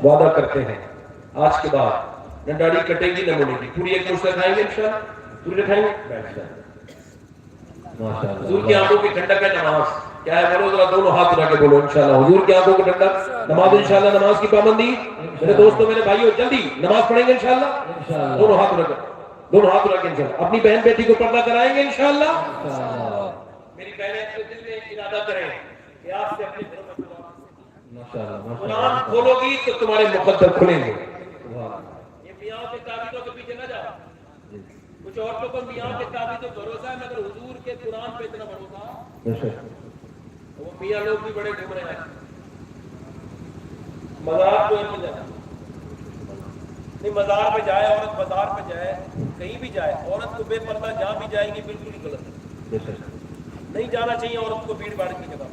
وعدہ کرتے ہیں آج کے بعد نہ داڑھی کٹے گی نہ مڑے گی پوری ایک مشت کھائیں گے انشاءاللہ پوری رکھائیں گے ماشاءاللہ حضور کی آنکھوں کی ٹھنڈک ہے نماز کیا ہے بولو ذرا دونوں ہاتھ اٹھا کے بولو انشاءاللہ حضور کی آنکھوں کی ٹھنڈک نماز انشاءاللہ نماز کی پابندی میرے دوستوں میرے بھائیوں جلدی نماز پڑھیں گے انشاءاللہ دونوں ہاتھ اٹھا کے دونوں ہاتھ اٹھا کے انشاءاللہ اپنی بہن بیٹی کو پردہ کرائیں گے انشاءاللہ. میری بہنیں اپنے دل میں ارادہ کریں کہ آپ سے اپنے گھروں میں قرآن کھولو گی تو تمہارے مقدر کھلیں گے. یہ میاں کے تعبیروں کے پیچھے نہ جاؤ. کچھ عورتوں کو میاں کے تعبیر تو بھروسہ ہے مگر حضور کے قرآن پہ اتنا بھروسہ. وہ میاں لوگ بھی بڑے گھوم رہے ہیں. مزار کو نہیں، مزار پہ جائے عورت، بازار پہ جائے، کہیں بھی جائے عورت کو بے پردہ جہاں بھی جائے گی بالکل ہی غلط ہے. نہیں جانا چاہیے عورت کو بھیڑ بھاڑ کی جگہ،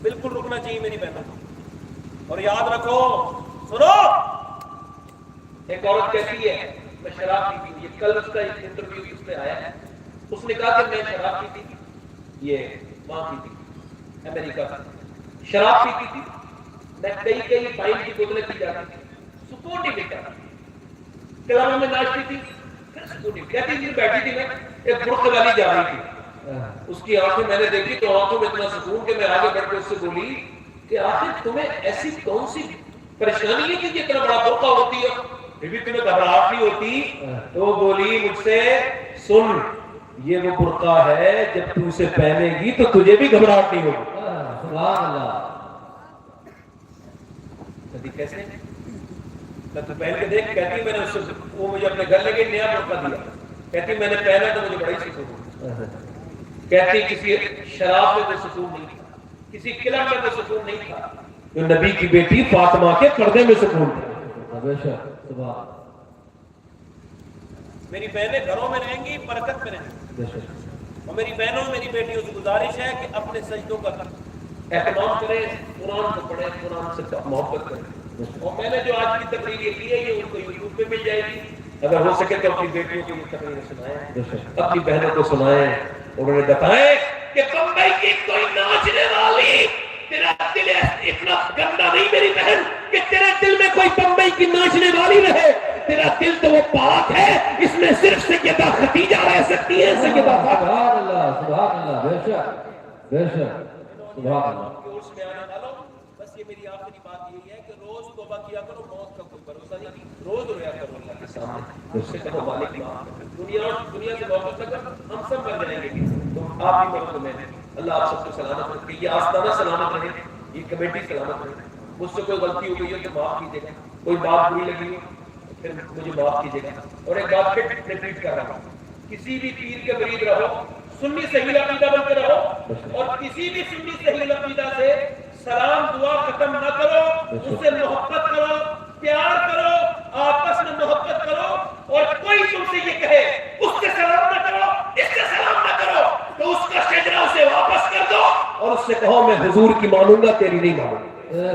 بالکل رکنا چاہیے میری بہنوں کو. اور یاد رکھو، سنو، ایک عورت کہتی ہے میں شراب پیتی تھی. کل اس کا ایک انٹرویو اس پہ آیا ہے. اس نے کہا کہ میں شراب پیتی تھی، یہ وہاں پیتی تھی امریکہ سے، شراب پیتی تھی میں، کئی فائل کی بوتلیں پی جاتی تھی، سکون نہیں ملتا. کلابوں میں ناچتی تھی، پھر سکون نہیں. کہتی تھی بیٹھی تھی میں، ایک برقع والی جا رہی تھی، اس کی آنکھیں میں نے دیکھی تو آنکھوں میں اتنا سکون کہ میں آگے بڑھ کے اس سے بولی کہ آخر تمہیں ایسی کون سی پریشانی ہے کہ یہ اتنا بڑا برقع ہوتی ہے، پھر بھی تمہیں گھبراہٹ نہیں ہوتی؟ تو وہ بولی مجھ سے، سن یہ وہ برقع ہے جب تو اسے پہنے گی تو تجھے بھی گھبراہٹ نہیں ہوگی. سبحان اللہ. کیسے تو پہن کے دیکھ. کہتی میں نے اس سے، وہ مجھے اپنے گھر لے کے نیا برقع دیا، کہتی میں نے پہنا تو مجھے بڑا ہی سکون ہوا. کہتی کسی شراب میں تو سکون نہیں تھا، کسی کلب میں تو سکون نہیں تھا، جو نبی کی بیٹی فاطمہ کے پردے میں سکون تھا. میری بہنیں گھروں میں رہیں گی، برکت میں رہیں گی. اور میری بہنوں میری بیٹیوں سے گزارش ہے کہ اپنے سجدوں کا اہتمام کریں، قرآن کو پڑھیں، قرآن سے محبت کریں. اور میں نے جو آج کی تقریر یہ کی ہے یہ ان کو یوٹیوب پہ مل جائے گی. اگر ہو سکے تو اپنی بیٹیوں کو یہ تقریر سنائیں، اپنی بہنوں کو سنائیں، اور انہیں بتائیں کہ بمبئی کی کوئی ناچنے والی، تیرا دل اتنا گندا نہیں میری بہن کہ تیرے دل میں کوئی بمبئی کی ناچنے والی رہے. تیرا دل تو وہ پاک ہے، اس میں صرف سیدہ خدیجہ رہ سکتی ہے. سیدہ سبحان اللہ، سبحان اللہ، بے شک بے شک، سبحان اللہ. اس میں آنے والوں، بس یہ میری آخری بات یہی ہے کہ روز توبہ کیا کرو، موت کا کوئی بھروسہ نہیں. روز رویا کرو اللہ کے سامنے، اس سے کہو مالک دنیا سے واپس لگا ہم سب مر جائیں گے، تو آپ بھی مرو تو میں. اللہ آپ سب کو سلامت رکھے، یہ آستانہ سلامت رہے، یہ کمیٹی سلامت رہے. مجھ سے کوئی غلطی ہو گئی ہے تو معاف کیجیے گا، کوئی بات بری لگی ہو پھر مجھے معاف کیجیے گا. اور ایک بات پھر ریپیٹ کر رہا ہوں، کسی بھی پیر کے مرید رہو، سنی صحیح عقیدہ بن کے رہو، اور کسی بھی سنی صحیح عقیدہ سے سلام دعا ختم نہ کرو. اس سے محبت کرو، پیار کرو، آپس میں محبت کرو. اور کوئی تم سے یہ کہے اس سے سلام نہ کرو، اس سے سلام نہ کرو، تو اس کا شجرہ اسے واپس کر دو اور اس سے کہو میں حضور کی مانوں گا، تیری نہیں مانوں گا.